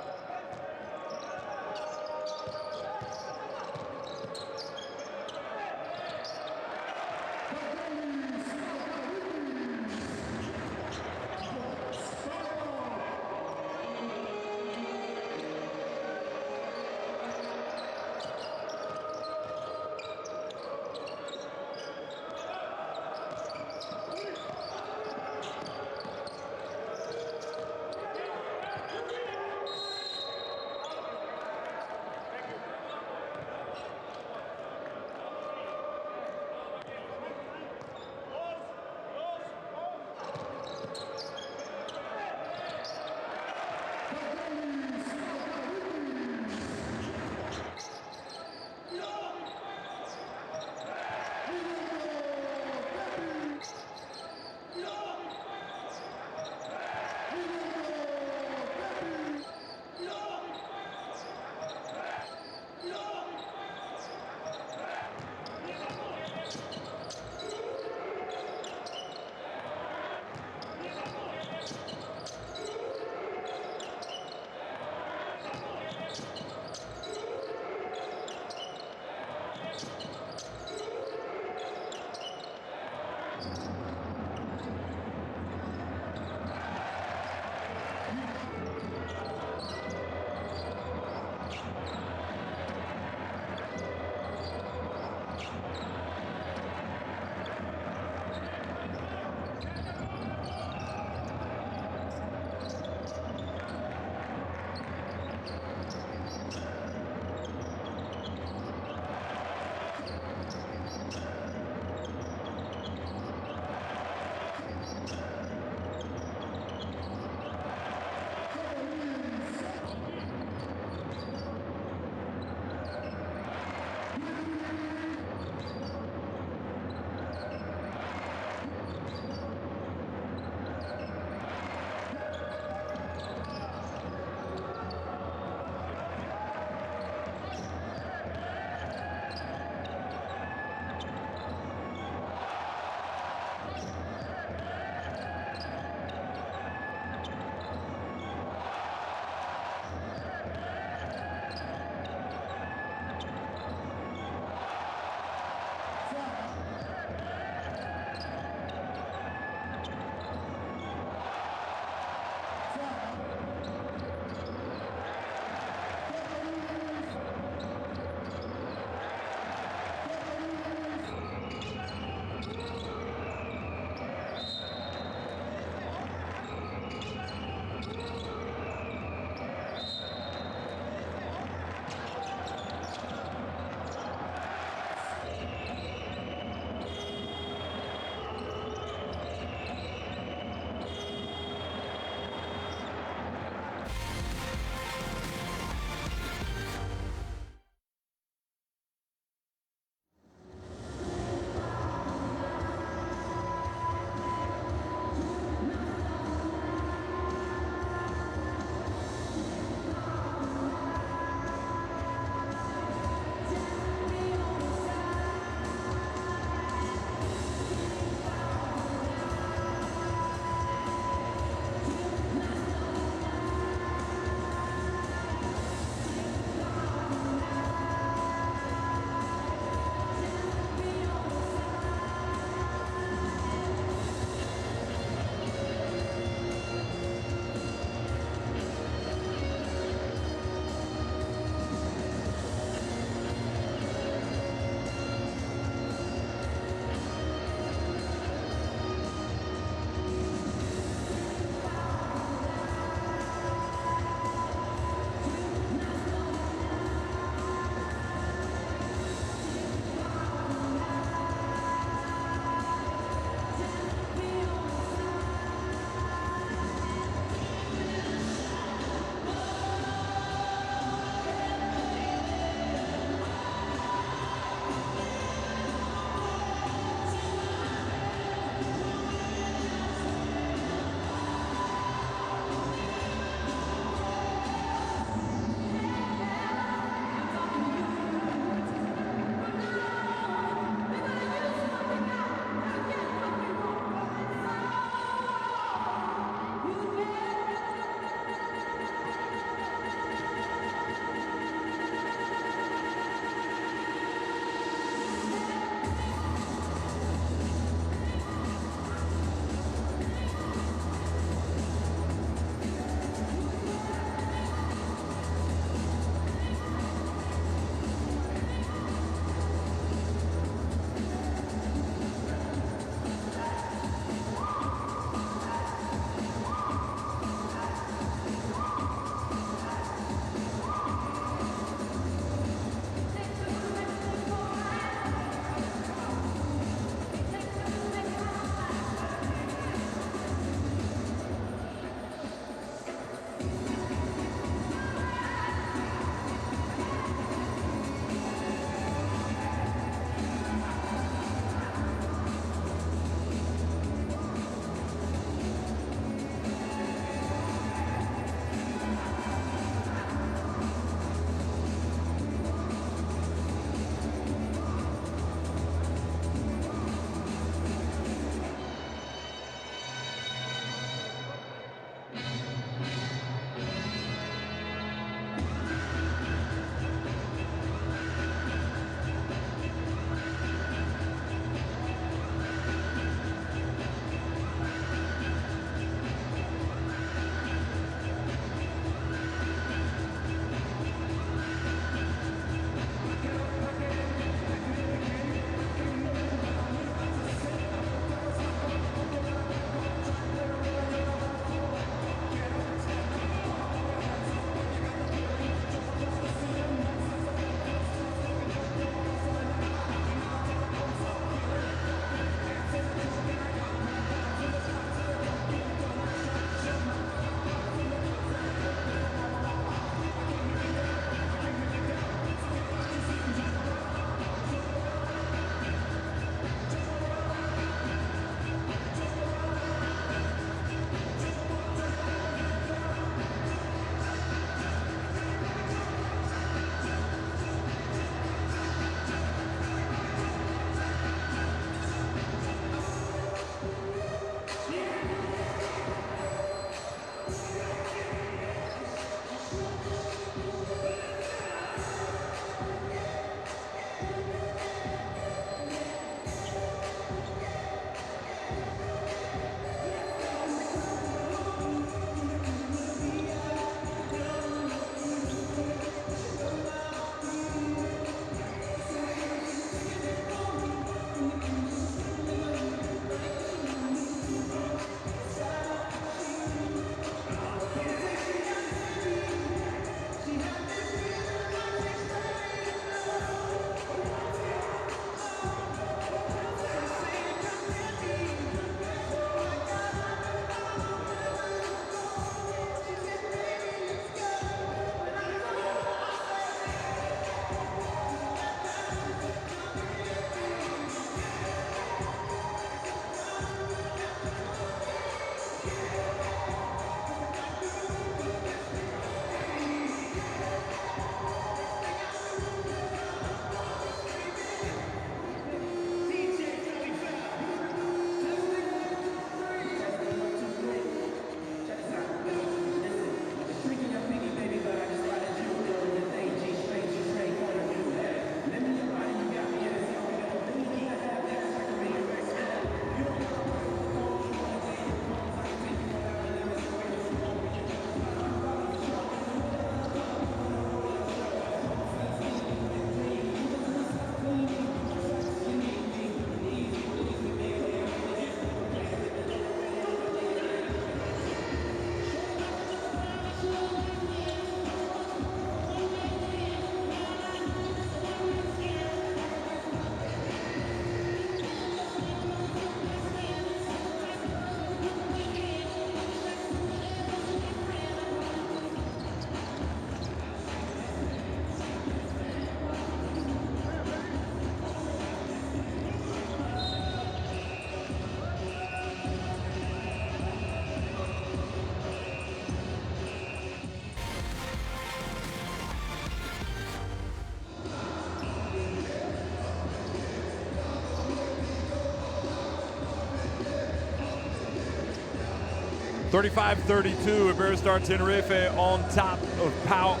35-32, Iberostar Tenerife on top of PAOK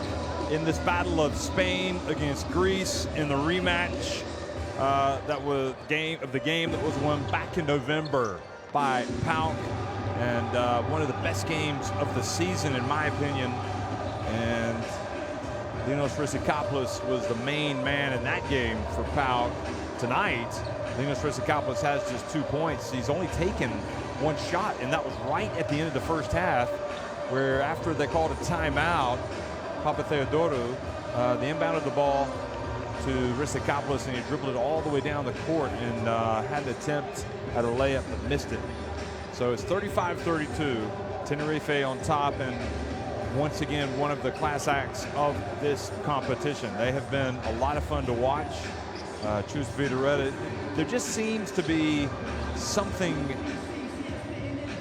in this battle of Spain against Greece in the rematch. That was the game that was won back in November by PAOK, and one of the best games of the season, in my opinion. And Linos Rizikopoulos was the main man in that game for PAOK. Tonight, Linos Rizikopoulos has just 2 points. He's only taken one shot, and that was right at the end of the first half, where after they called a timeout, Papa Theodorou, the inbound of the ball to Rizikopoulos, and he dribbled it all the way down the court and had an attempt at a layup but missed it. So it's 35-32, Tenerife on top, and once again, one of the class acts of this competition. They have been a lot of fun to watch. Chus Vidareta, there just seems to be something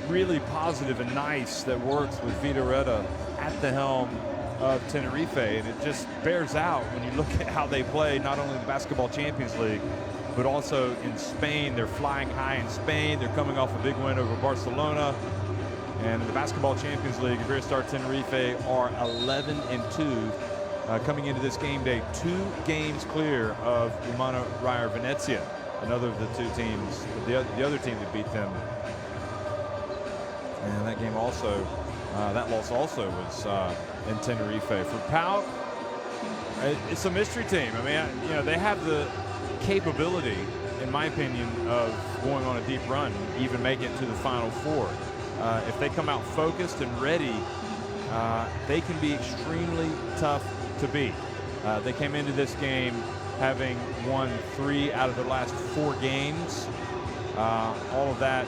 really positive and nice that works with Vidareta at the helm of Tenerife, and it just bears out when you look at how they play, not only in the Basketball Champions League, but also in Spain. They're flying high in Spain. They're coming off a big win over Barcelona. And in the Basketball Champions League, Iberostar Tenerife are 11-2 coming into this game day, 2 games clear of Umano Raya Venezia, another of the 2 teams, the other team that beat them. And that game also, that loss also was in Tenerife. For PAOK, it's a mystery team. I mean, you know, they have the capability, in my opinion, of going on a deep run, even make it to the Final Four. If they come out focused and ready, they can be extremely tough to beat. They came into this game having won 3 out of their last 4 games. All of that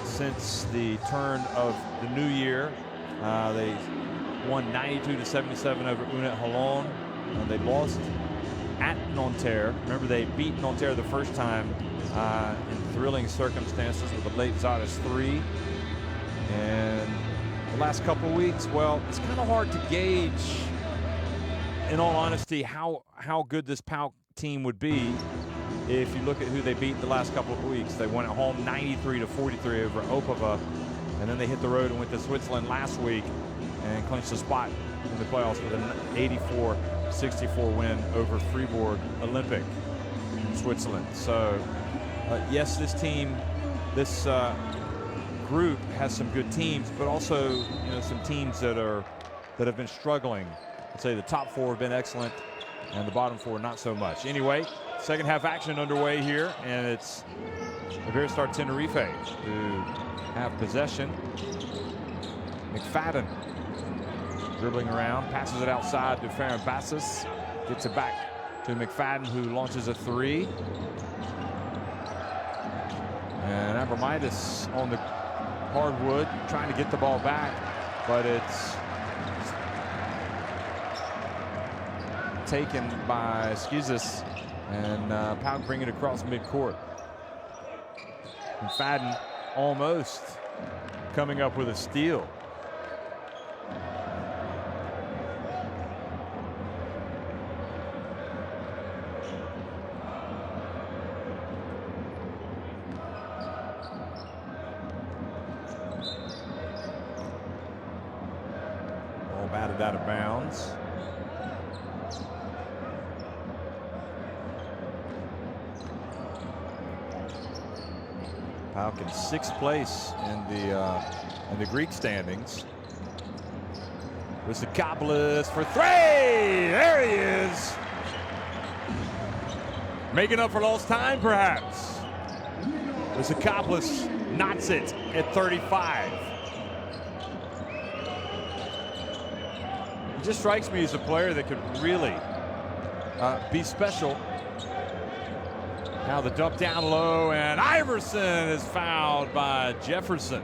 since the turn of the new year. They won 92-77 over Unet Holon. They lost at Nanterre. Remember, they beat Nanterre the first time in thrilling circumstances with a late Zadas 3. And the last couple of weeks, well, it's kind of hard to gauge, in all honesty, how good this PAOK team would be if you look at who they beat the last couple of weeks. They won at home 93-43 over Opava, and then they hit the road and went to Switzerland last week and clinched a spot in the playoffs with an 84-64 win over Fribourg Olympic in Switzerland. So, yes, this team, this group has some good teams, but also, you know, some teams that have been struggling. I'd say the top 4 have been excellent, and the bottom 4 not so much. Anyway, second half action underway here, and it's Iberostar Tenerife who have possession. McFadden dribbling around, passes it outside to Ferran Bassis, gets it back to McFadden, who launches a 3. And Abromaitis on the hardwood, trying to get the ball back, but it's taken by Skizis, and PAOK bring it across midcourt. McFadden almost coming up with a steal. Ball batted out of bounds. PAOK in 6th place in the Greek standings. Rizikopoulos for 3. There he is. Making up for lost time, perhaps. Rizikopoulos knots it at 35. He just strikes me as a player that could really be special. Now the dump down low, and Iverson is fouled by Jefferson.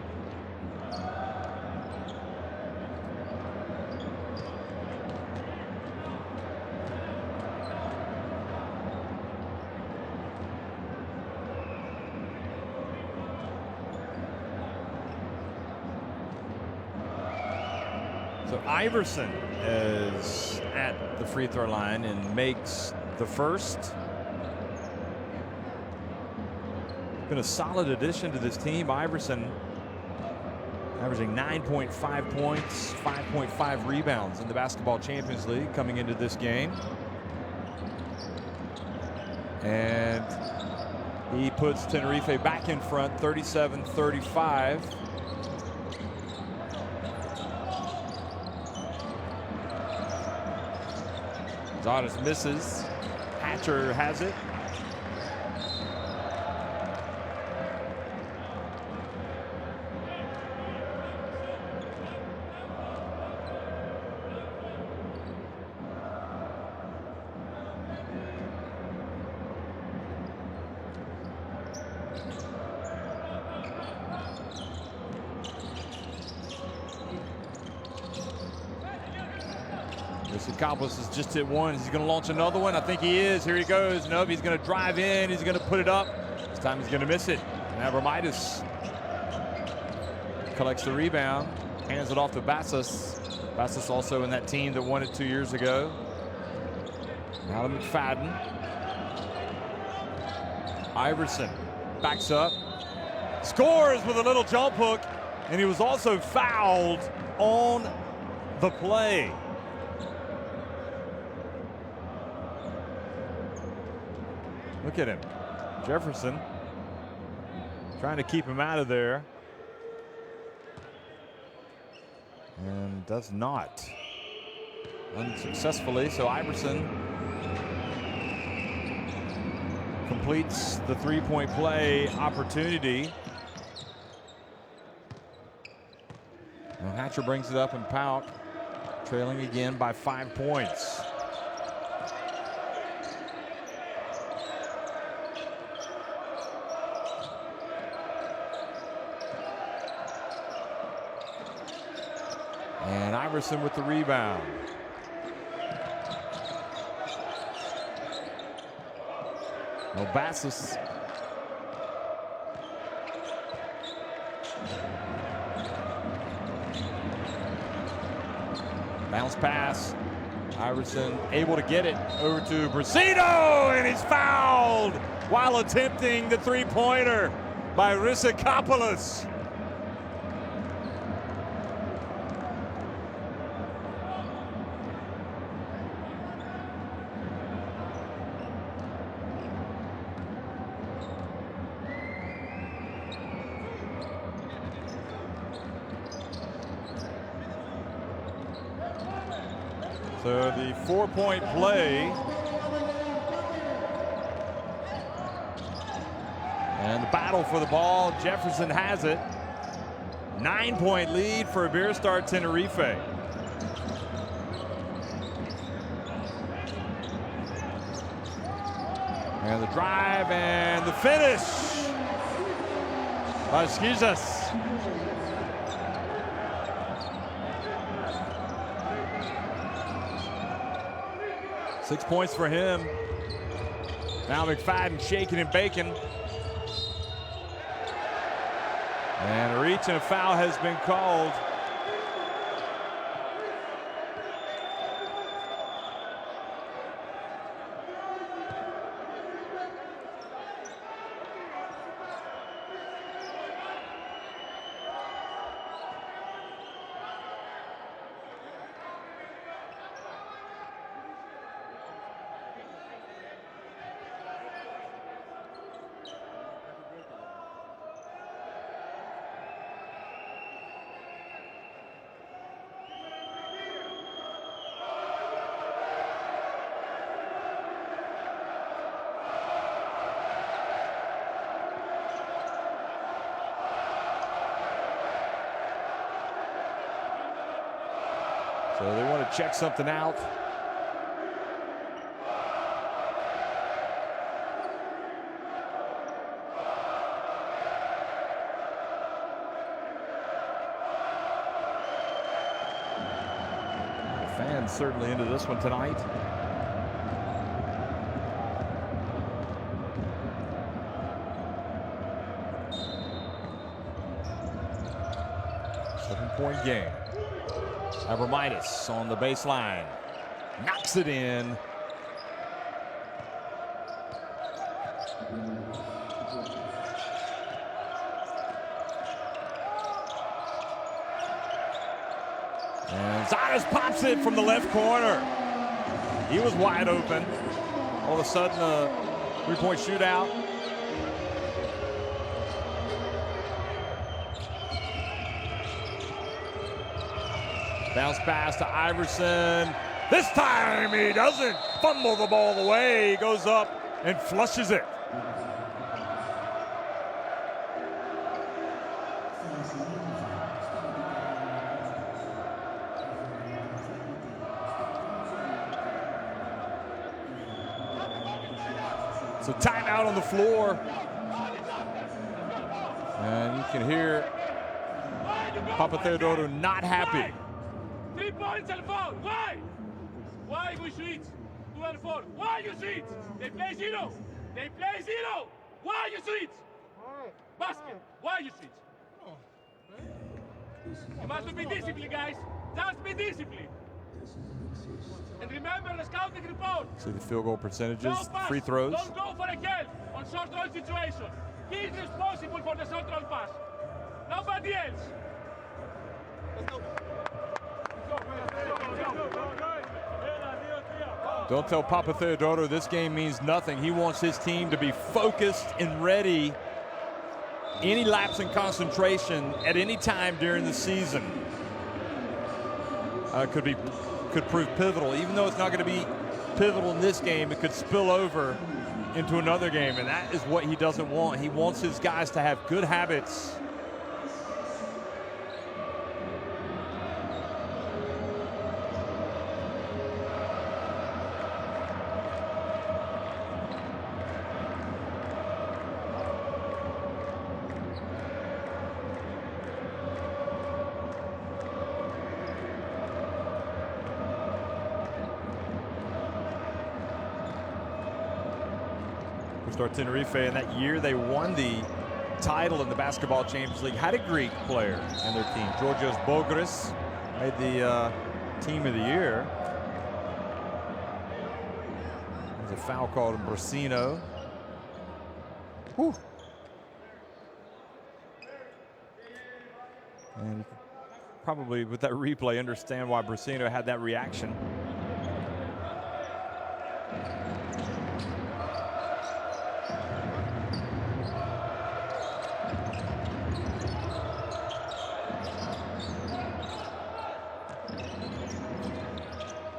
So Iverson is at the free throw line and makes the first. Been a solid addition to this team. Iverson averaging 9.5 points, 5.5 rebounds in the Basketball Champions League coming into this game. And he puts Tenerife back in front, 37-35. Gonzalez misses. Hatcher has it. Campos has just hit one. He's going to launch another one. I think he is. Here he goes. Nope, he's going to drive in. He's going to put it up. This time he's going to miss it. And Abromaitis collects the rebound, hands it off to Bassos. Bassos also in that team that won it 2 years ago. Now to McFadden. Iverson backs up, scores with a little jump hook, and he was also fouled on the play. Look at him. Jefferson trying to keep him out of there. And does not. Unsuccessfully. So Iverson completes the three-point play opportunity. Now Hatcher brings it up, and Pauk trailing again by 5 points. And Iverson with the rebound. Bassos. Bounce pass. Iverson able to get it over to Brasido, and he's fouled while attempting the three-pointer by Rissakopoulos. So the 4-point play. And the battle for the ball. Jefferson has it. 9-point lead for Iberostar Tenerife. And the drive and the finish by Schizas. 6 points for him. Now McFadden shaking and baking. And a reach and a foul has been called. So they want to check something out. The fans certainly into this one tonight. Seven-point game. Abromaitis on the baseline, knocks it in. And Zadas pops it from the left corner. He was wide open. All of a sudden, a three-point shootout. Bounce pass to Iverson. This time he doesn't fumble the ball away. He goes up and flushes it. So timeout on the floor. And you can hear Papa Theodorou not happy. 3 points and 4. Why? Why we switch 2 and 4? Why you switch? They play 0. They play 0. Why you switch? Basket. Why you switch? You must be disciplined, guys. Just be disciplined. And remember the scouting report. See the field goal percentages, No pass. free throws. Don't go for a help on short roll situation. He is responsible for the short roll pass. Nobody else. Don't tell Papa Theodorou this game means nothing. He wants his team to be focused and ready. Any lapse in concentration at any time during the season could prove pivotal. Even though it's not going to be pivotal in this game, it could spill over into another game, and that is what he doesn't want. He wants his guys to have good habits. Star Tenerife, and that year they won the title in the Basketball Champions League, had a Greek player in their team. Georgios Bogris made the team of the year. There's a foul called on Brasino. Whew. And you can probably, with that replay, understand why Brasino had that reaction.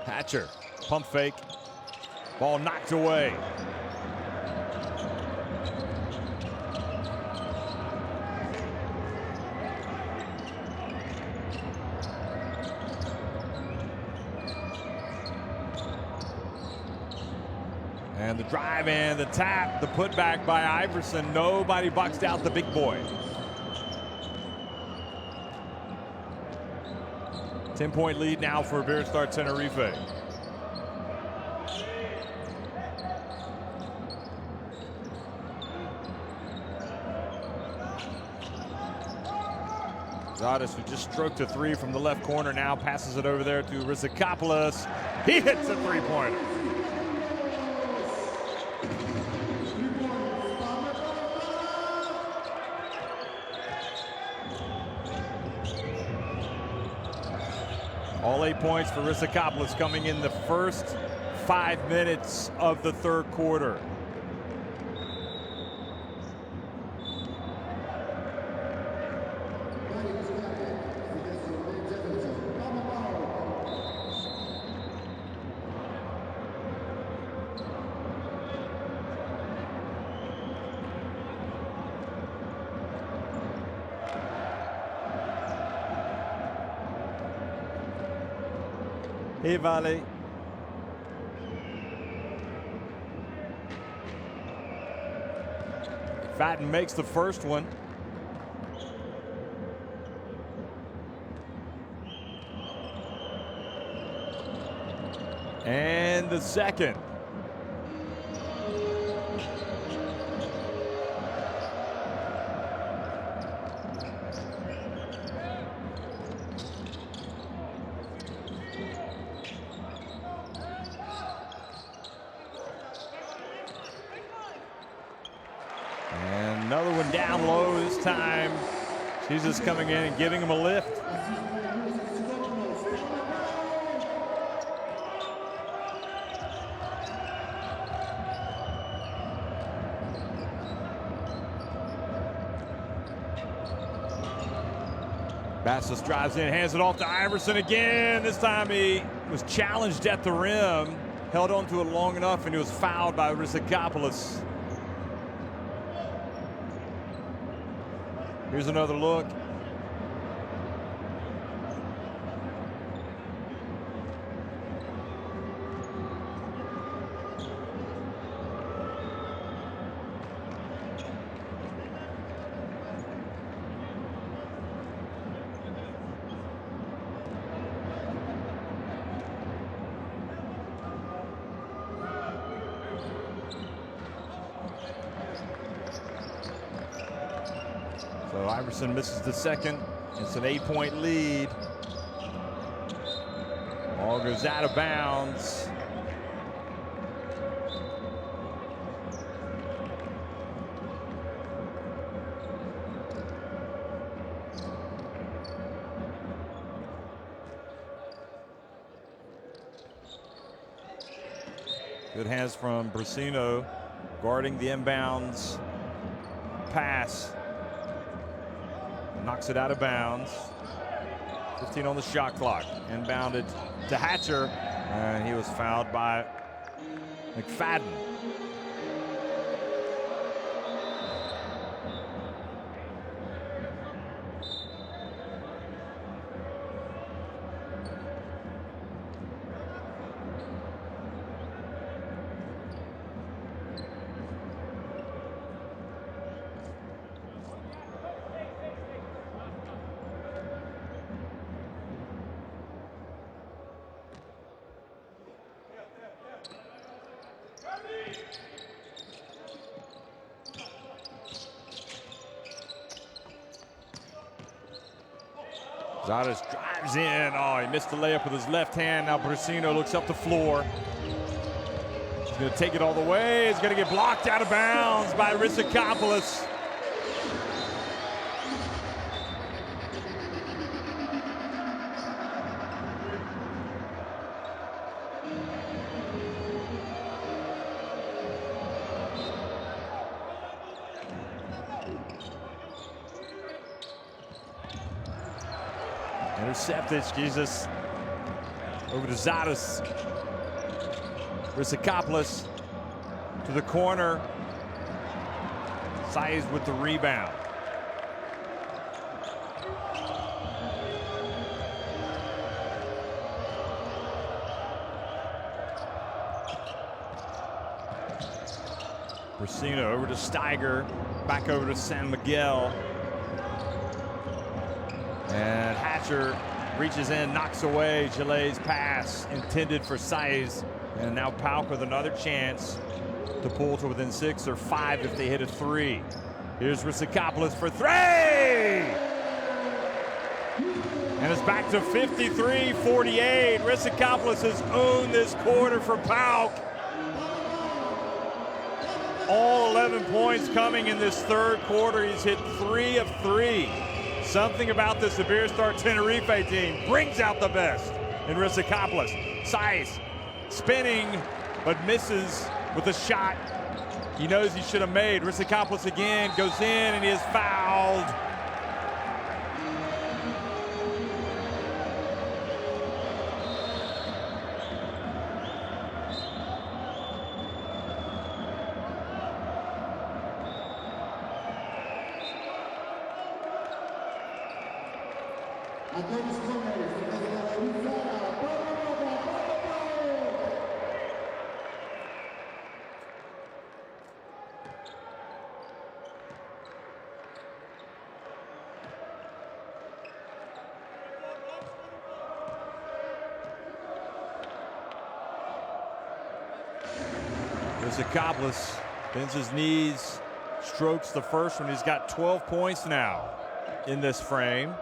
Hatcher, pump fake, ball knocked away. And the drive and the tap, the putback by Iverson. Nobody boxed out the big boy. 10-point lead now for Iberostar Tenerife. Zadas, who just stroked a three from the left corner, now passes it over there to Rizikopoulos. He hits a three-pointer. All 8 points for Rizikopoulos coming in the first 5 minutes of the third quarter. Hey, Valley. Fatton makes the first one. And the second. Another one down low this time. Jesus coming in and giving him a lift. Bastos drives in, hands it off to Iverson again. This time he was challenged at the rim, held on to it long enough, and he was fouled by Rizikopoulos. Here's another look. So Iverson misses the second. It's an 8-point lead. Ball goes out of bounds. Good hands from Brasino, guarding the inbounds pass. Knocks it out of bounds. 15 on the shot clock. Inbounded to Hatcher, and he was fouled by McFadden. Zardes drives in. Oh, he missed the layup with his left hand. Now Brasino looks up the floor. He's going to take it all the way. He's going to get blocked out of bounds by Rizikopoulos. Intercepted, Jesus. Over to Zardes. Rizikopoulos to the corner. Saiz with the rebound. Brasino over to Steiger. Back over to San Miguel. And Hatcher reaches in, knocks away Gillet's pass intended for Saiz. And now Pauk with another chance to pull to within 6 or 5 if they hit a 3. Here's Rizikopoulos for 3! And it's back to 53-48. Rizikopoulos has owned this quarter for Pauk. All 11 points coming in this third quarter. He's hit 3 of 3. Something about this Iberostar Tenerife team brings out the best in Rizikopoulos. Saiz spinning, but misses with a shot he knows he should have made. Rizikopoulos again goes in, and he is fouled. Rizikopoulos bends his knees, strokes the first one. He's got 12 points now in this frame.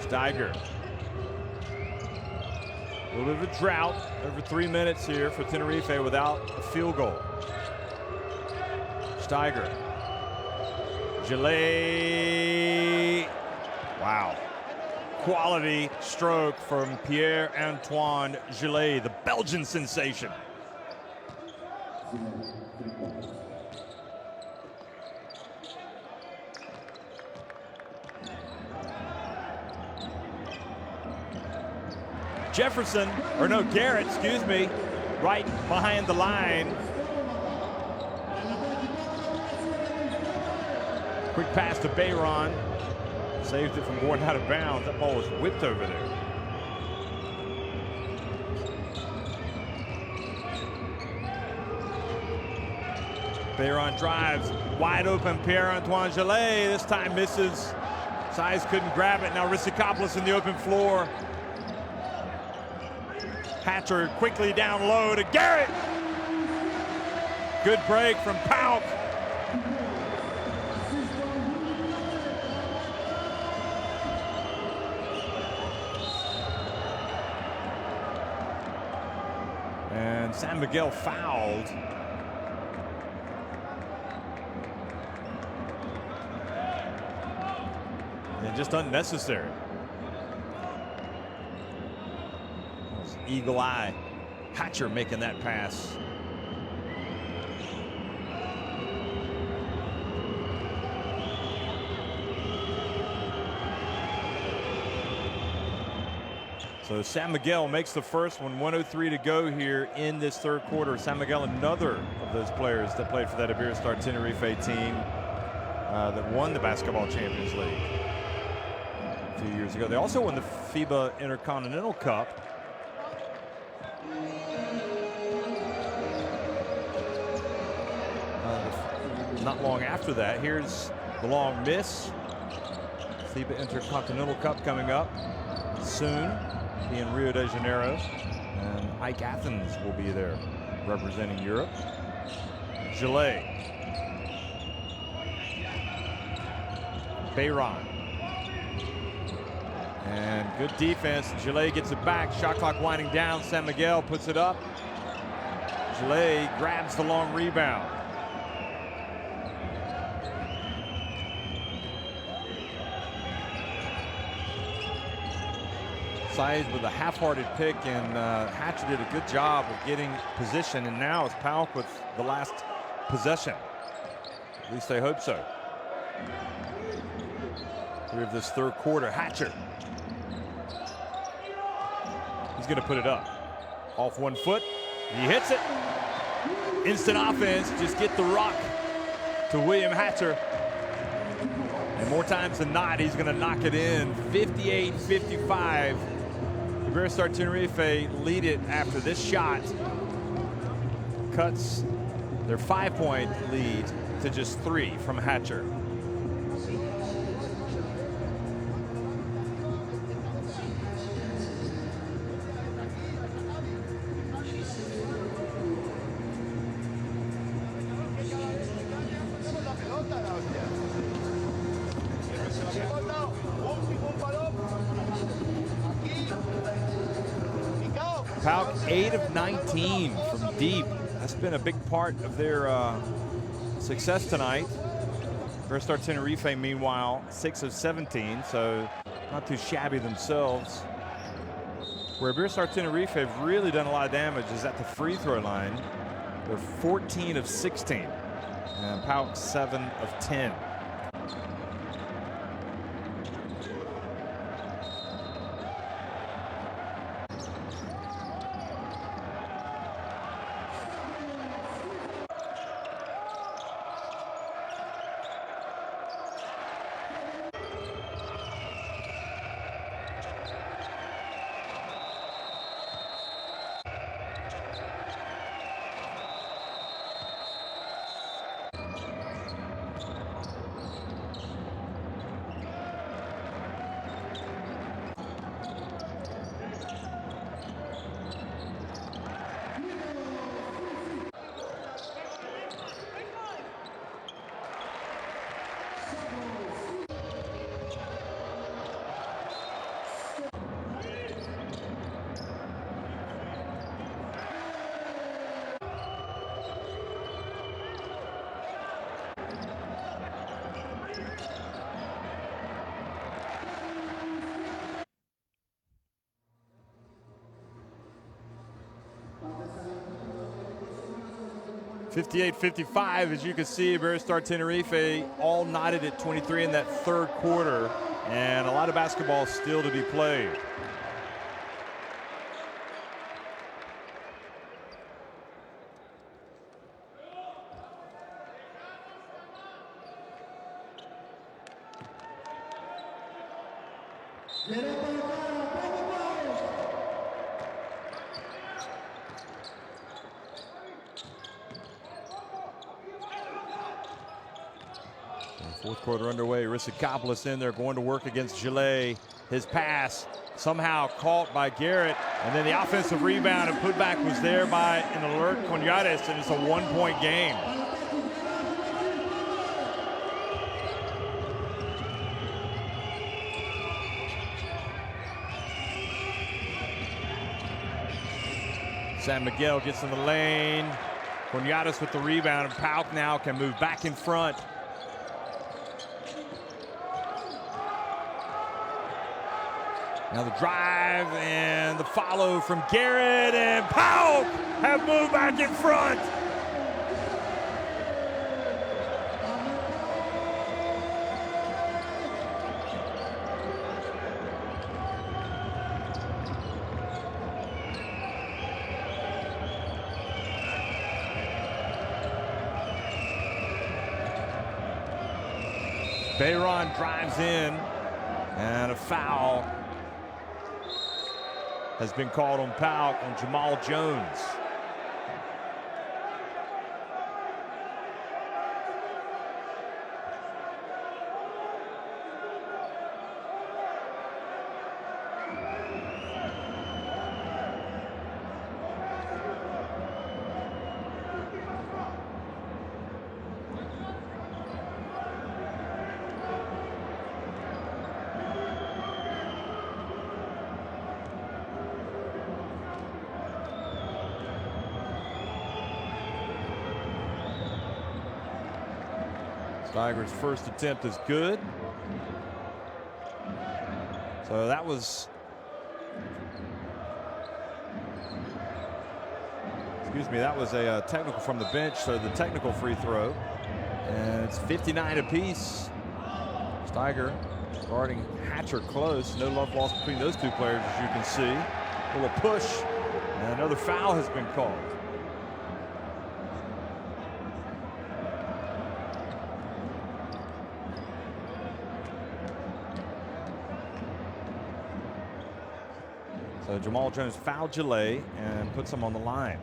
Steiger. A little bit of a drought over 3 minutes here for Tenerife without a field goal. Steiger Gillet. Wow. Quality stroke from Pierre-Antoine Gillet, the Belgian sensation. Jefferson, or no, Garrett, excuse me, right behind the line. Quick pass to Bayron. Saved it from going out of bounds. That ball was whipped over there. Bayron drives, wide open, Pierre-Antoine Gillet. This time misses. Size couldn't grab it. Now Rissikopoulos in the open floor. Hatcher quickly down low to Garrett. Good break from PAOK. And San Miguel fouled. And just unnecessary. Eagle eye. Hatcher making that pass. So San Miguel makes the first one, 1:03 to go here in this third quarter. San Miguel, another of those players that played for that Iberostar Tenerife team that won the Basketball Champions League a few years ago. They also won the FIBA Intercontinental Cup. Not long after that. Here's the long miss. FIBA Intercontinental Cup coming up soon in Rio de Janeiro. And Ike Athens will be there representing Europe. Gillet. Bayron. And good defense. Gillet gets it back. Shot clock winding down. San Miguel puts it up. Gillet grabs the long rebound. Size with a half-hearted pick, and Hatcher did a good job of getting position, and now it's PAOK with the last possession. At least I hope so. Here of this third quarter, Hatcher. He's going to put it up. Off 1 foot, he hits it. Instant offense, just get the rock to William Hatcher. And more times than not, he's going to knock it in. 58-55. Iberostar Tenerife lead it after this shot. Cuts their 5-point lead to just 3 from Hatcher. PAOK 8 of 19 from deep. That's been a big part of their success tonight. Iberostar Tenerife, meanwhile, 6 of 17, so not too shabby themselves. Where Iberostar Tenerife have really done a lot of damage is at the free throw line. They're 14 of 16, and PAOK 7 of 10. 58-55, as you can see, Iberostar Tenerife all knotted at 23 in that third quarter, and a lot of basketball still to be played. Fourth quarter underway. Rissikopoulos in there going to work against Gillet. His pass somehow caught by Garrett, and then the offensive rebound and putback was there by an alert Coniates, and it's a one-point game. San Miguel gets in the lane. Coniates with the rebound, and Pauk now can move back in front. Now the drive and the follow from Garrett, and Pauk have moved back in front. Bayron drives in, and a foul has been called on Pauk on Jamal Jones. Steiger's first attempt is good. So that was, that was a technical from the bench, so the technical free throw. And it's 59 apiece. Steiger guarding Hatcher close. No love lost between those two players, as you can see. A little push, and another foul has been called. So Jamal Jones fouled Gillet and puts him on the line.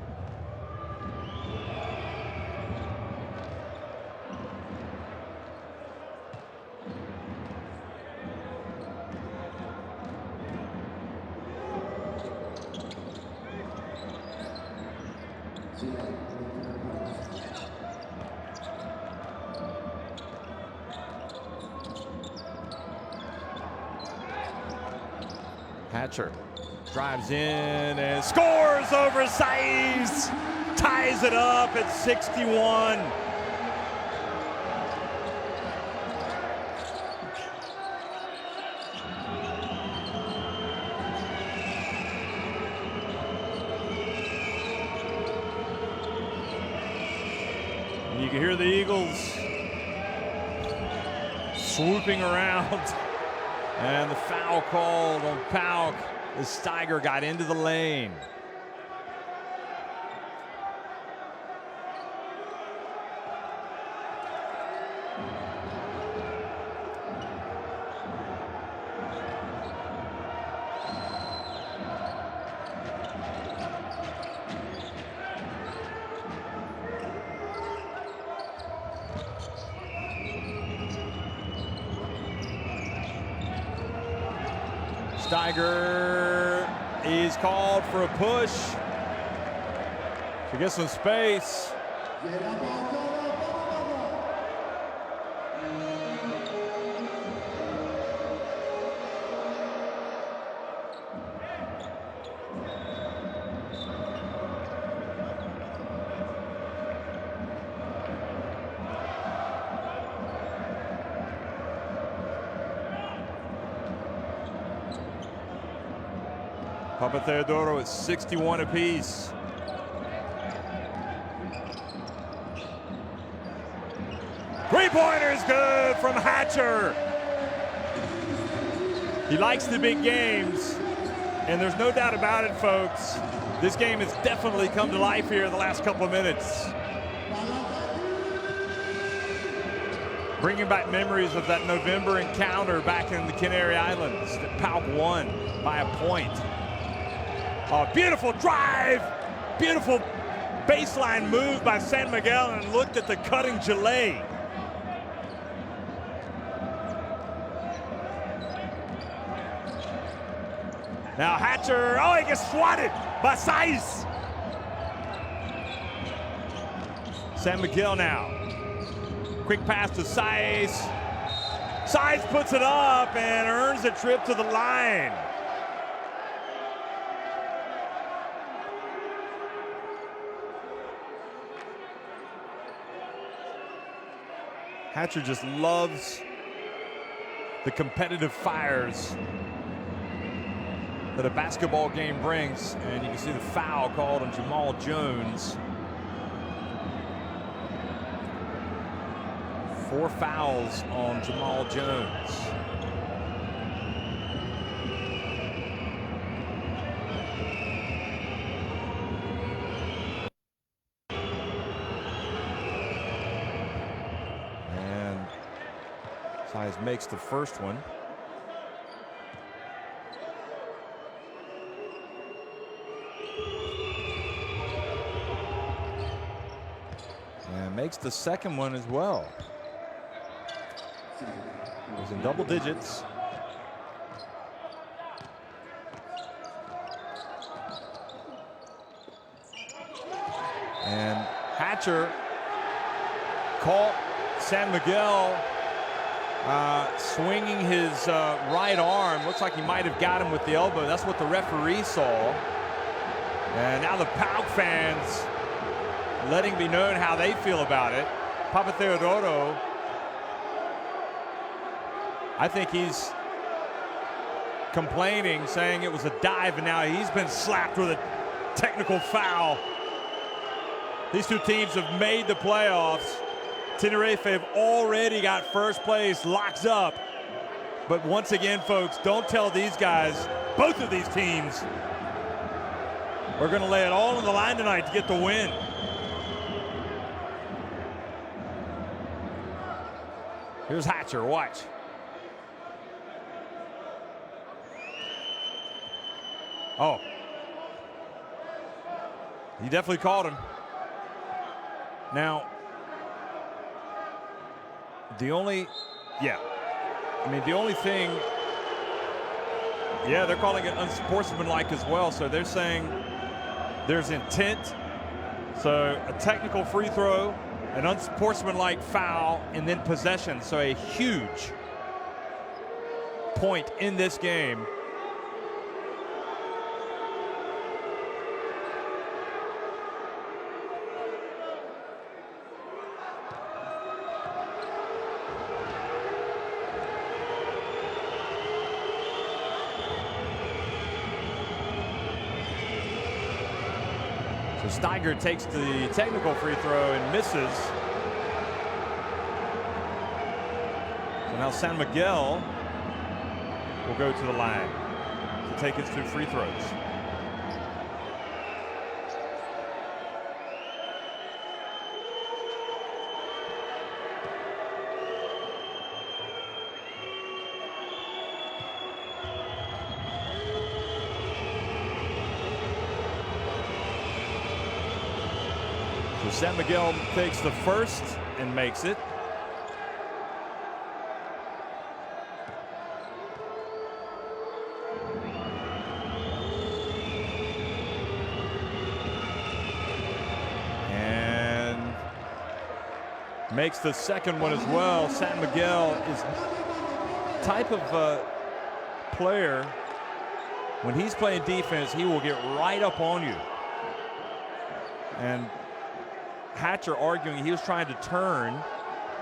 Hatcher drives in and scores over Saiz. Ties it up at 61. You can hear the Eagles swooping around. And the foul called on Pauk as Steiger got into the lane. Steiger is called for a push to get some space. Papa Theodoro at 61 apiece. Three-pointer is good from Hatcher. He likes the big games, and there's no doubt about it, folks. This game has definitely come to life here in the last couple of minutes. Bringing back memories of that November encounter back in the Canary Islands that PAOK won by a point. A beautiful drive, beautiful baseline move by San Miguel, and looked at the cutting Gelé. Now Hatcher, oh, he gets swatted by Saiz. San Miguel now. Quick pass to Saiz. Saiz puts it up and earns a trip to the line. Hatcher just loves the competitive fires that a basketball game brings, and you can see the foul called on Jamal Jones. 4 fouls on Jamal Jones. And Saiz makes the first one. And makes the second one as well. He's in double digits. And Hatcher caught San Miguel swinging his right arm. Looks like he might have got him with the elbow. That's what the referee saw. And now the PAOK fans letting me know how they feel about it. Papa Theodoro, I think he's complaining, saying it was a dive, and now he's been slapped with a technical foul. These two teams have made the playoffs. Tenerife have already got first place, locks up. But once again, folks, don't tell these guys, both of these teams are going to lay it all on the line tonight to get the win. Here's Hatcher, watch. Oh. He definitely caught him. Now, the only thing, yeah, they're calling it unsportsmanlike as well. So they're saying there's intent. So a technical free throw, an unsportsmanlike foul, and then possession. So a huge point in this game. So Steiger takes the technical free throw and misses. So now San Miguel will go to the line to take his 2 free throws. So San Miguel takes the first and makes it. And makes the second one as well. San Miguel is the type of player, when he's playing defense, he will get right up on you. And Hatcher arguing he was trying to turn,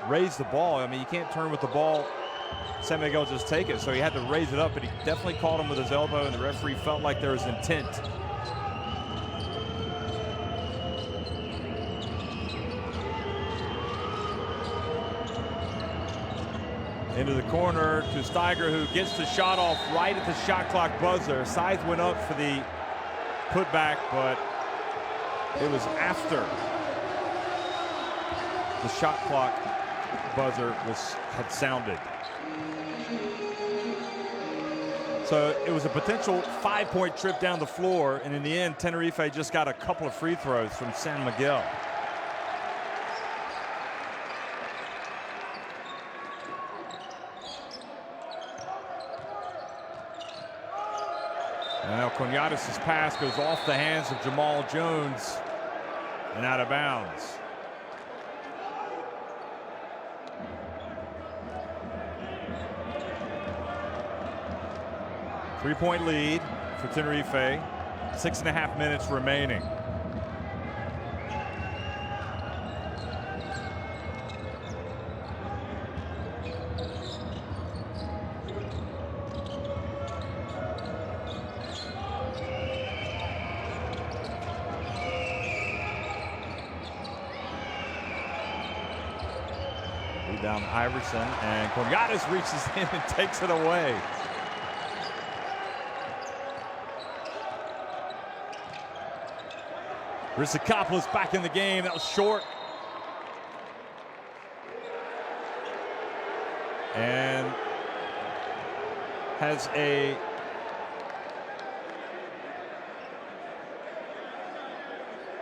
raise the ball. I mean, you can't turn with the ball. San Miguel just take it, so he had to raise it up, but he definitely caught him with his elbow, and the referee felt like there was intent. Into the corner to Steiger, who gets the shot off right at the shot clock buzzer. Scythe went up for the putback, but it was after the shot clock buzzer had sounded. So it was a potential 5-point trip down the floor, and in the end, Tenerife just got a couple of free throws from San Miguel. And now Coniatis' pass goes off the hands of Jamal Jones and out of bounds. Three-point lead for Tenerife. 6.5 minutes remaining. Down Iverson, and Coniatis reaches in and takes it away. Risakopoulos back in the game. That was short. And has a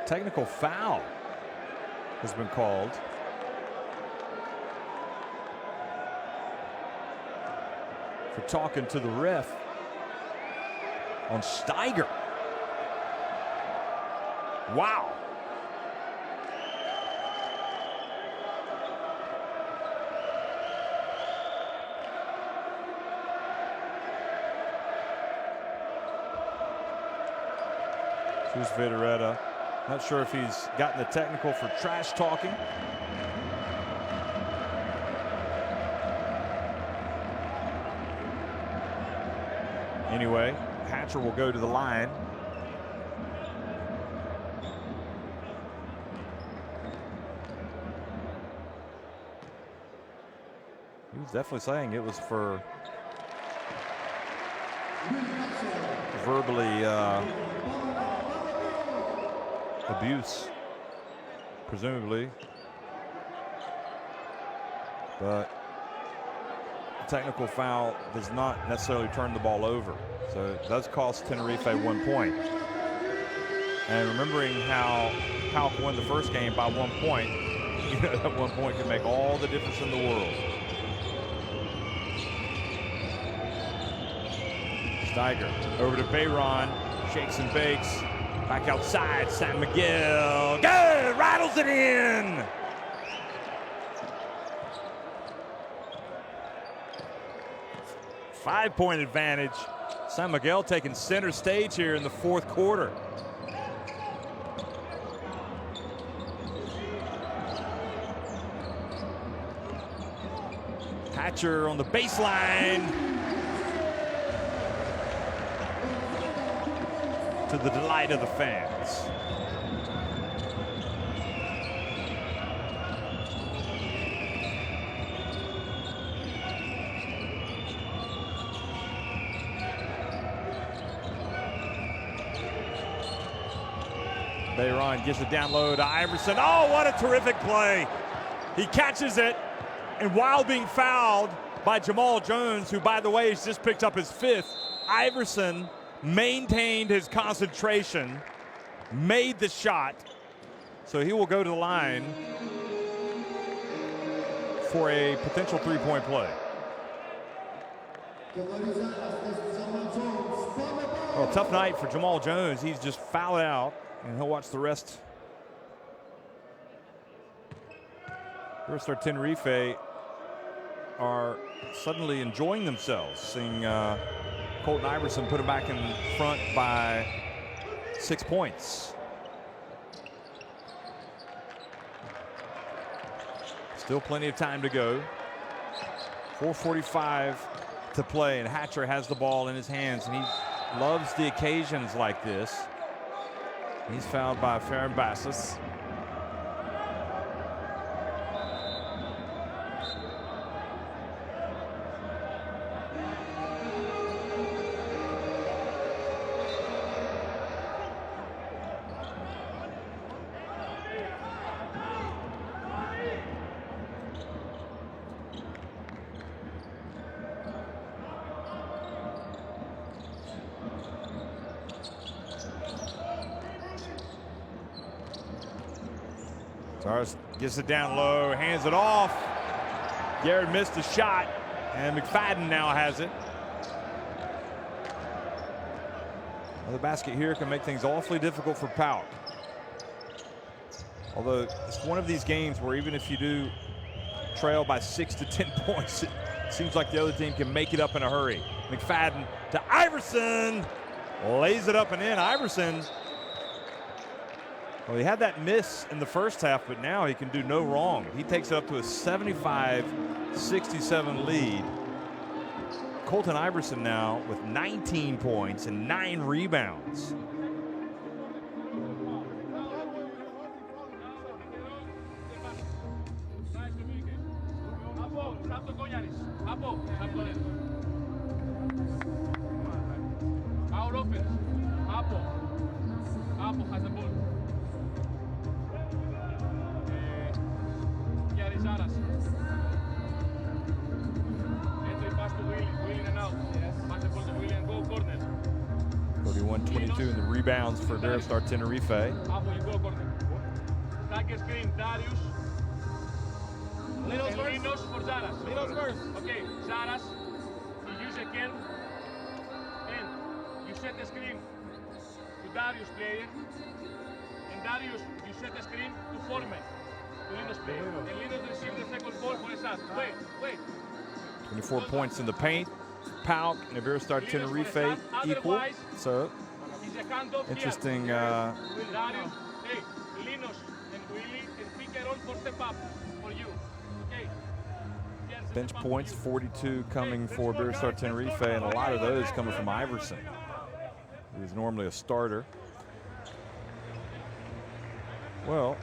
technical foul has been called. For talking to the ref on Steiger. Wow. Here's Vidaretta. Not sure if he's gotten the technical for trash talking. Anyway, Hatcher will go to the line. He was definitely saying it was for verbally abuse, presumably. But technical foul does not necessarily turn the ball over, so it does cost Tenerife 1 point. And remembering how PAOK won the first game by 1 point, you know, that 1 point can make all the difference in the world. Steiger over to Bayron, shakes and bakes, back outside. San Miguel, good, rattles it in. Five-point advantage. San Miguel taking center stage here in the fourth quarter. Hatcher on the baseline. To the delight of the fans. Bayron gives it down low to Iverson. Oh, what a terrific play. He catches it, and while being fouled by Jamal Jones, who, by the way, has just picked up his 5th, Iverson maintained his concentration, made the shot, so he will go to the line for a potential three-point play. Well, tough night for Jamal Jones. He's just fouled out, and he'll watch the rest. The rest of Tenerife are suddenly enjoying themselves, seeing Colton Iverson put him back in front by 6 points. Still plenty of time to go. 4:45 to play, and Hatcher has the ball in his hands, and he loves the occasions like this. He's fouled by Ferran Bassis. Zaras gets it down low, hands it off. Garrett missed the shot, and McFadden now has it. Well, the basket here can make things awfully difficult for PAOK. Although it's one of these games where even if you do trail by 6 to 10 points, it seems like the other team can make it up in a hurry. McFadden to Iverson, lays it up and in. Iverson, well, he had that miss in the first half, but now he can do no wrong. He takes it up to a 75-67 lead. Colton Iverson now with 19 points and 9 rebounds. Our offense. Apo has the ball. Here is Zaras. Entry pass to Willie. Willie and out. Pass the ball to Willie and go corner. 31-22 in the rebounds for Iberostar Tenerife. Apo, you go corner. Stagger screen, Darius. Linos for Zaras. Linos first. Okay, Zaras. You use again. And you set the screen to Darius player. And Darius, you set the screen to Forme. To Linos player. And Linos receive the second ball for a shot. Wait. 24 points in the paint. PAOK and Iberostar Tenerife equal. So interesting. Darius, hey, Linos and Willie can pick a roll for step up for you. Okay. Bench points, 42 coming for Iberostar Tenerife, and a lot of those coming from Iverson, who is normally a starter. Well,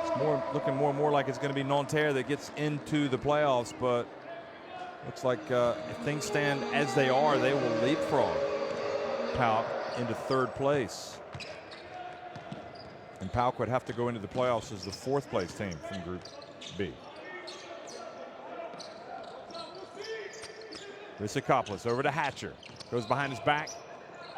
it's looking more and more like it's going to be Nanterre that gets into the playoffs, but looks like if things stand as they are, they will leapfrog PAOK into third place. And PAOK would have to go into the playoffs as the fourth place team from Group B. Rissikopoulos over to Hatcher. Goes behind his back,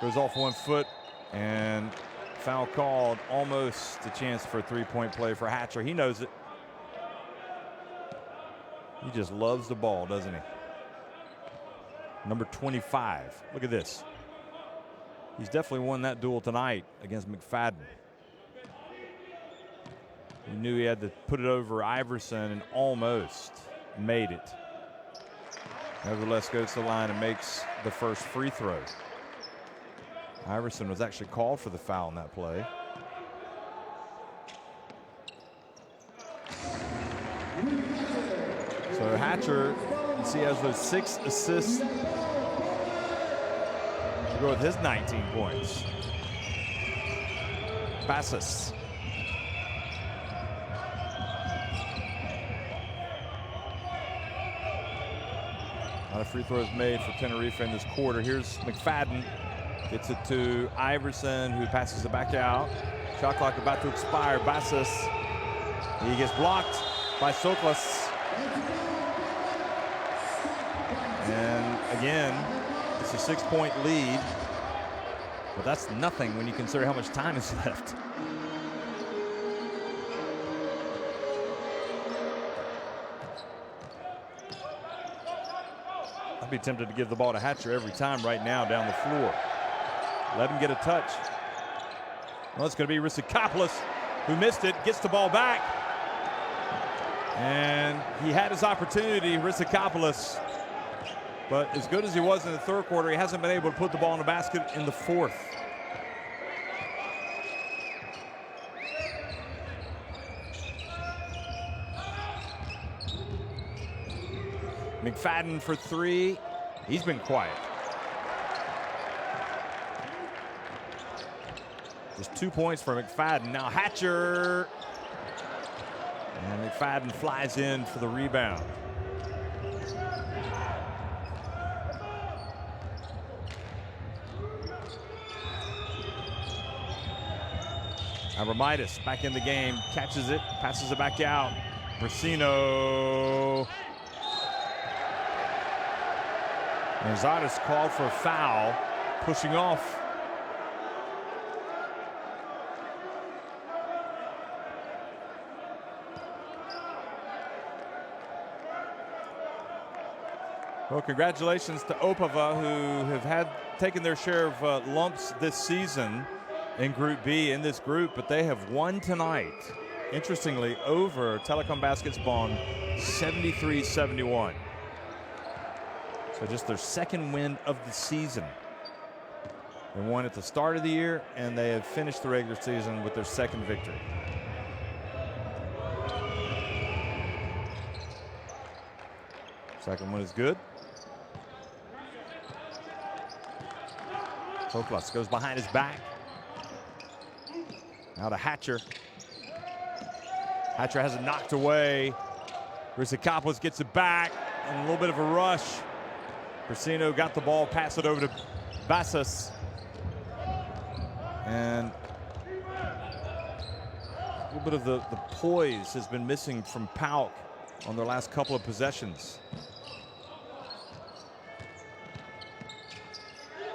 goes off 1 foot, and foul called. Almost a chance for a three-point play for Hatcher. He knows it. He just loves the ball, doesn't he? Number 25. Look at this. He's definitely won that duel tonight against McFadden. He knew he had to put it over Iverson and almost made it. Nevertheless, goes to the line and makes the first free throw. Iverson was actually called for the foul in that play. So Hatcher, you see, has those 6 assists to go with his 19 points. Bassis. A lot of free throws made for Tenerife in this quarter. Here's McFadden. Gets it to Iverson, who passes it back out. Shot clock about to expire. Bassis. He gets blocked by Soklas. And again, it's a 6-point lead. But that's nothing when you consider how much time is left. I'd be tempted to give the ball to Hatcher every time right now down the floor. Let him get a touch. Well, it's going to be Rissikopoulos, who missed it, gets the ball back. And he had his opportunity, Rissikopoulos. But as good as he was in the third quarter, he hasn't been able to put the ball in the basket in the fourth. McFadden for 3. He's been quiet. Just 2 points for McFadden. Now Hatcher. And McFadden flies in for the rebound. Abromaitis back in the game, catches it, passes it back out. Brasino. Manzares called for a foul, pushing off. Well, congratulations to Opava, who have taken their share of lumps this season in Group B in this group, but they have won tonight, interestingly, over Telecom Basketball 73-71. So just their second win of the season. They won at the start of the year, and they have finished the regular season with their second victory. Second one is good. Toklas goes behind his back. Now to Hatcher. Hatcher has it knocked away. Rizikopoulos gets it back, and a little bit of a rush. Brasino got the ball, pass it over to Basas. And a little bit of the poise has been missing from PAOK on their last couple of possessions.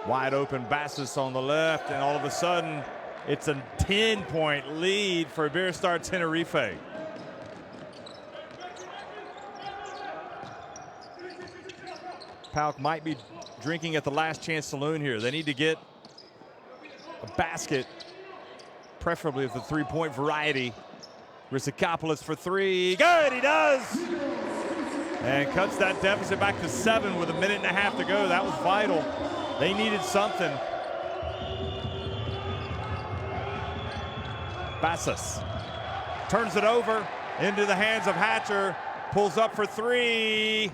Wide open Basas on the left, and all of a sudden it's a 10-point lead for Iberostar Tenerife. PAOK might be drinking at the Last Chance Saloon here. They need to get a basket, preferably of the three-point variety. Rizikopoulos for three. Good, he does! And cuts that deficit back to 7 with a minute and a half to go. That was vital. They needed something. Basas turns it over into the hands of Hatcher. Pulls up for three.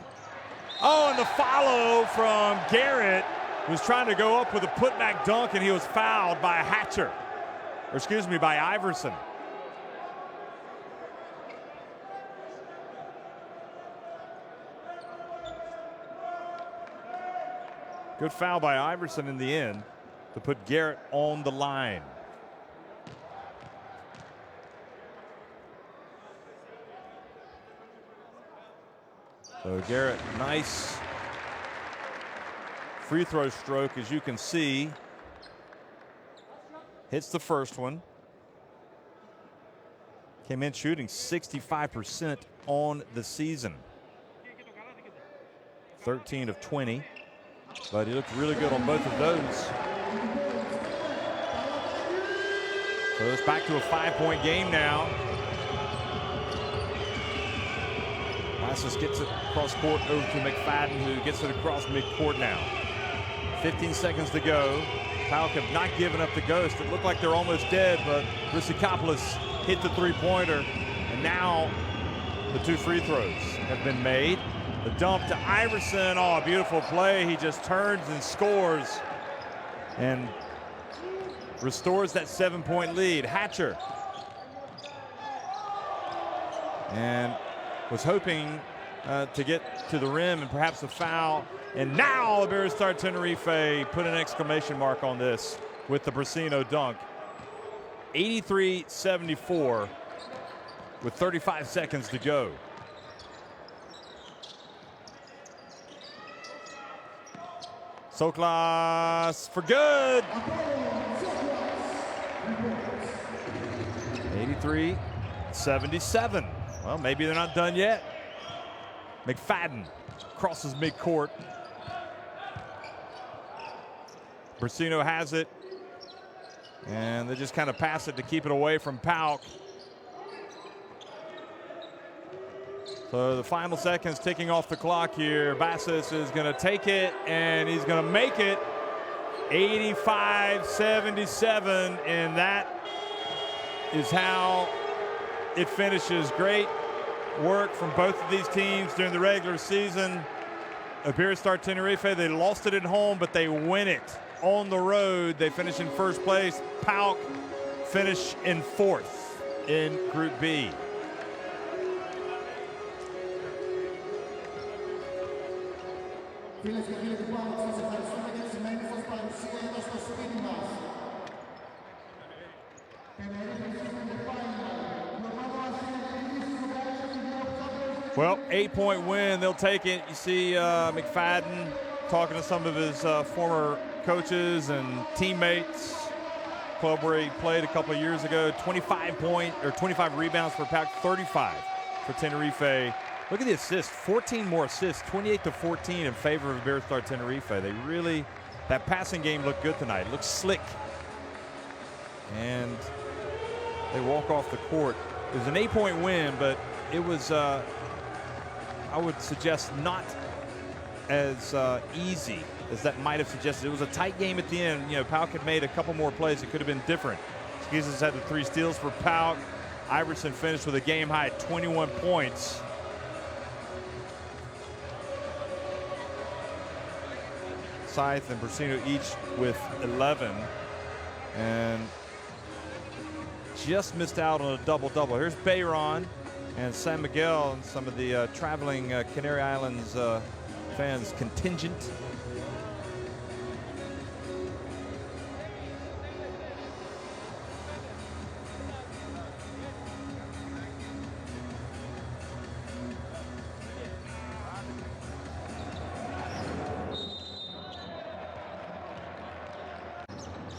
Oh, and the follow from Garrett, who's trying to go up with a putback dunk, and he was fouled by Hatcher. Or excuse me, by Iverson. Good foul by Iverson in the end to put Garrett on the line. So Garrett, nice free throw stroke, as you can see. Hits the first one. Came in shooting 65% on the season. 13 of 20. But he looked really good on both of those. So it's back to a 5-point game now. Basas gets it across court over to McFadden, who gets it across midcourt now. 15 seconds to go. PAOK have not given up the ghost. It looked like they're almost dead, but Rizikopoulos hit the three-pointer. And now the two free throws have been made. The dump to Iverson. Oh, a beautiful play. He just turns and scores and restores that 7-point lead. Hatcher. And was hoping to get to the rim and perhaps a foul. And now Iberostar Tenerife put an exclamation mark on this with the Brasino dunk. 83-74 with 35 seconds to go. Toklas for good. 83-77. Well, maybe they're not done yet. McFadden crosses midcourt. Brasino has it. And they just kind of pass it to keep it away from PAOK. So the final seconds ticking off the clock here. Basas is going to take it, and he's going to make it. 85-77, and that is how it finishes. Great work from both of these teams during the regular season. Iberostar Tenerife, they lost it at home, but they win it on the road. They finish in first place. PAOK finish in fourth in Group B. Well, 8-point win, they'll take it. You see McFadden talking to some of his former coaches and teammates. Club where he played a couple of years ago. 25 rebounds for PAOK, 35 for Tenerife. Look at the assists, 14 more assists, 28-14 in favor of Iberostar Tenerife. They really, that passing game looked good tonight. It looked slick. And they walk off the court. It was an 8-point win, but it was, I would suggest, not as easy as that might have suggested. It was a tight game at the end. You know, PAOK had made a couple more plays. It could have been different. Skeezes had the 3 steals for PAOK. Iverson finished with a game-high 21 points. Scythe and Brasino each with 11. And just missed out on a double-double. Here's Bayron and San Miguel and some of the traveling Canary Islands fans contingent.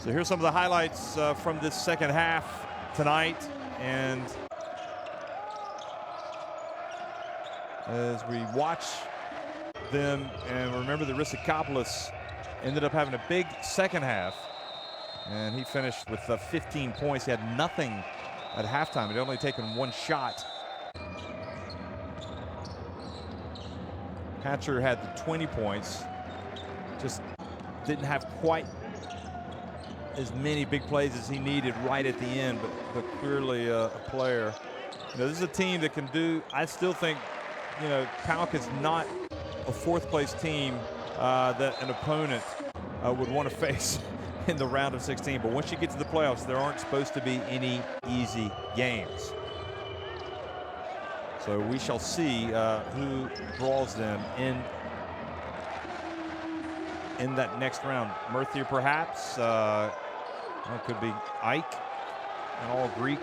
So here's some of the highlights from this second half tonight. And as we watch them, and remember that Rissakopoulos ended up having a big second half. And he finished with 15 points. He had nothing at halftime. He'd only taken 1 shot. Hatcher had the 20 points. Just didn't have quite as many big plays as he needed right at the end, but clearly a player. You know, this is a team that can do, I still think, you know, PAOK is not a 4th place team that an opponent would want to face in the round of 16. But once you get to the playoffs, there aren't supposed to be any easy games. So we shall see who draws them in that next round. Merthyr perhaps, it could be Ike, an all-Greek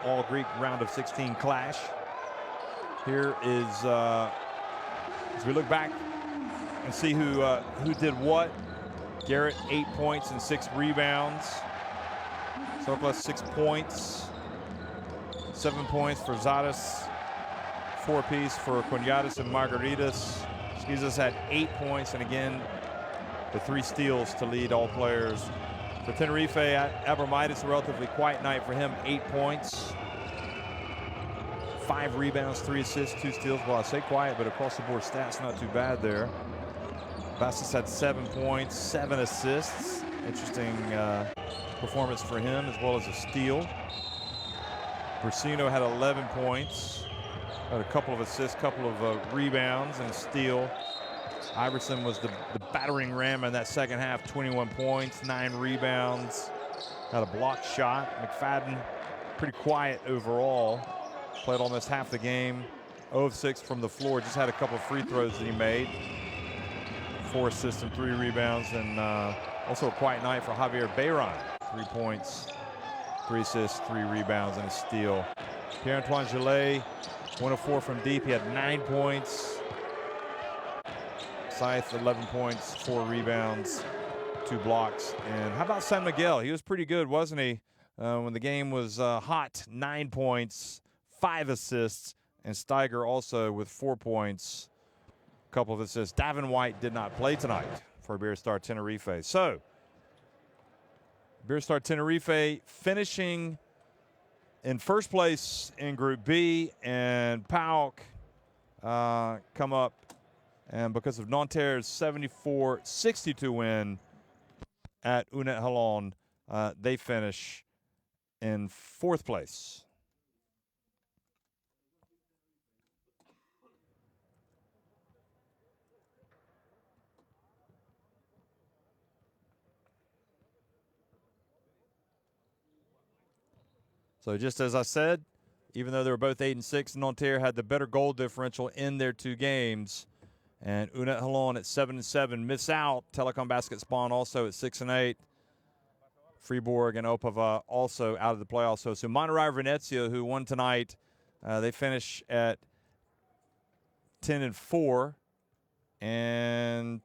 all-Greek round of 16 clash. Here is, as we look back and see who did what. Garrett 8 points and 6 rebounds. Soklas 6 points, 7 points for Zadas, 4 apiece for Cunyadas and Margaritas. Skeezes had 8 points, and again, the 3 steals to lead all players. For Tenerife, Abromaitis, a relatively quiet night for him, 8 points, 5 rebounds, 3 assists, 2 steals. Well, I say quiet, but across the board stats not too bad there. Bastos had 7 points, 7 assists. Interesting performance for him, as well as a steal. Brasino had 11 points. Had a couple of assists, couple of rebounds, and a steal. Iverson was the battering ram in that second half, 21 points, 9 rebounds. Had a blocked shot. McFadden, pretty quiet overall. Played almost half the game. 0 of 6 from the floor. Just had a couple of free throws that he made. 4 assists and 3 rebounds. And also a quiet night for Javier Bayron. 3 points, 3 assists, 3 rebounds, and a steal. Pierre-Antoine Gillet, 1 of 4 from deep. He had 9 points. Scythe, 11 points, 4 rebounds, 2 blocks. And how about San Miguel? He was pretty good, wasn't he? When the game was hot, 9 points, 5 assists. And Steiger also with 4 points, a couple of assists. Davin White did not play tonight for Iberostar Tenerife. So, Iberostar Tenerife finishing in first place in Group B, and PAOK come up, and because of Nanterre's 74-62 win at Unet Holon, they finish in 4th place. So just as I said, even though they were both 8 and 6, Nanterre had the better goal differential in their 2 games. And Unet Holon at 7 and 7 miss out. Telecom Basket Spawn also at 6 and 8. Fribourg and Opava also out of the playoffs. So Monterrey Venezia, who won tonight, they finish at 10 and 4. And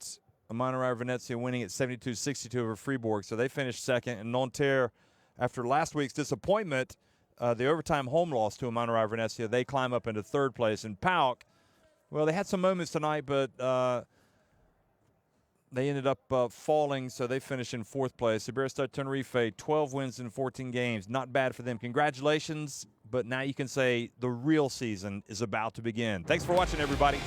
Monterrey Venezia winning at 72-62 over Fribourg. So they finished second. And Nanterre, after last week's disappointment, the overtime home loss to Amano Venezia, they climb up into third place. And PAOK, well, they had some moments tonight, but they ended up falling, so they finished in fourth place. Iberostar Tenerife, 12 wins in 14 games. Not bad for them. Congratulations, but now you can say the real season is about to begin. Thanks for watching, everybody.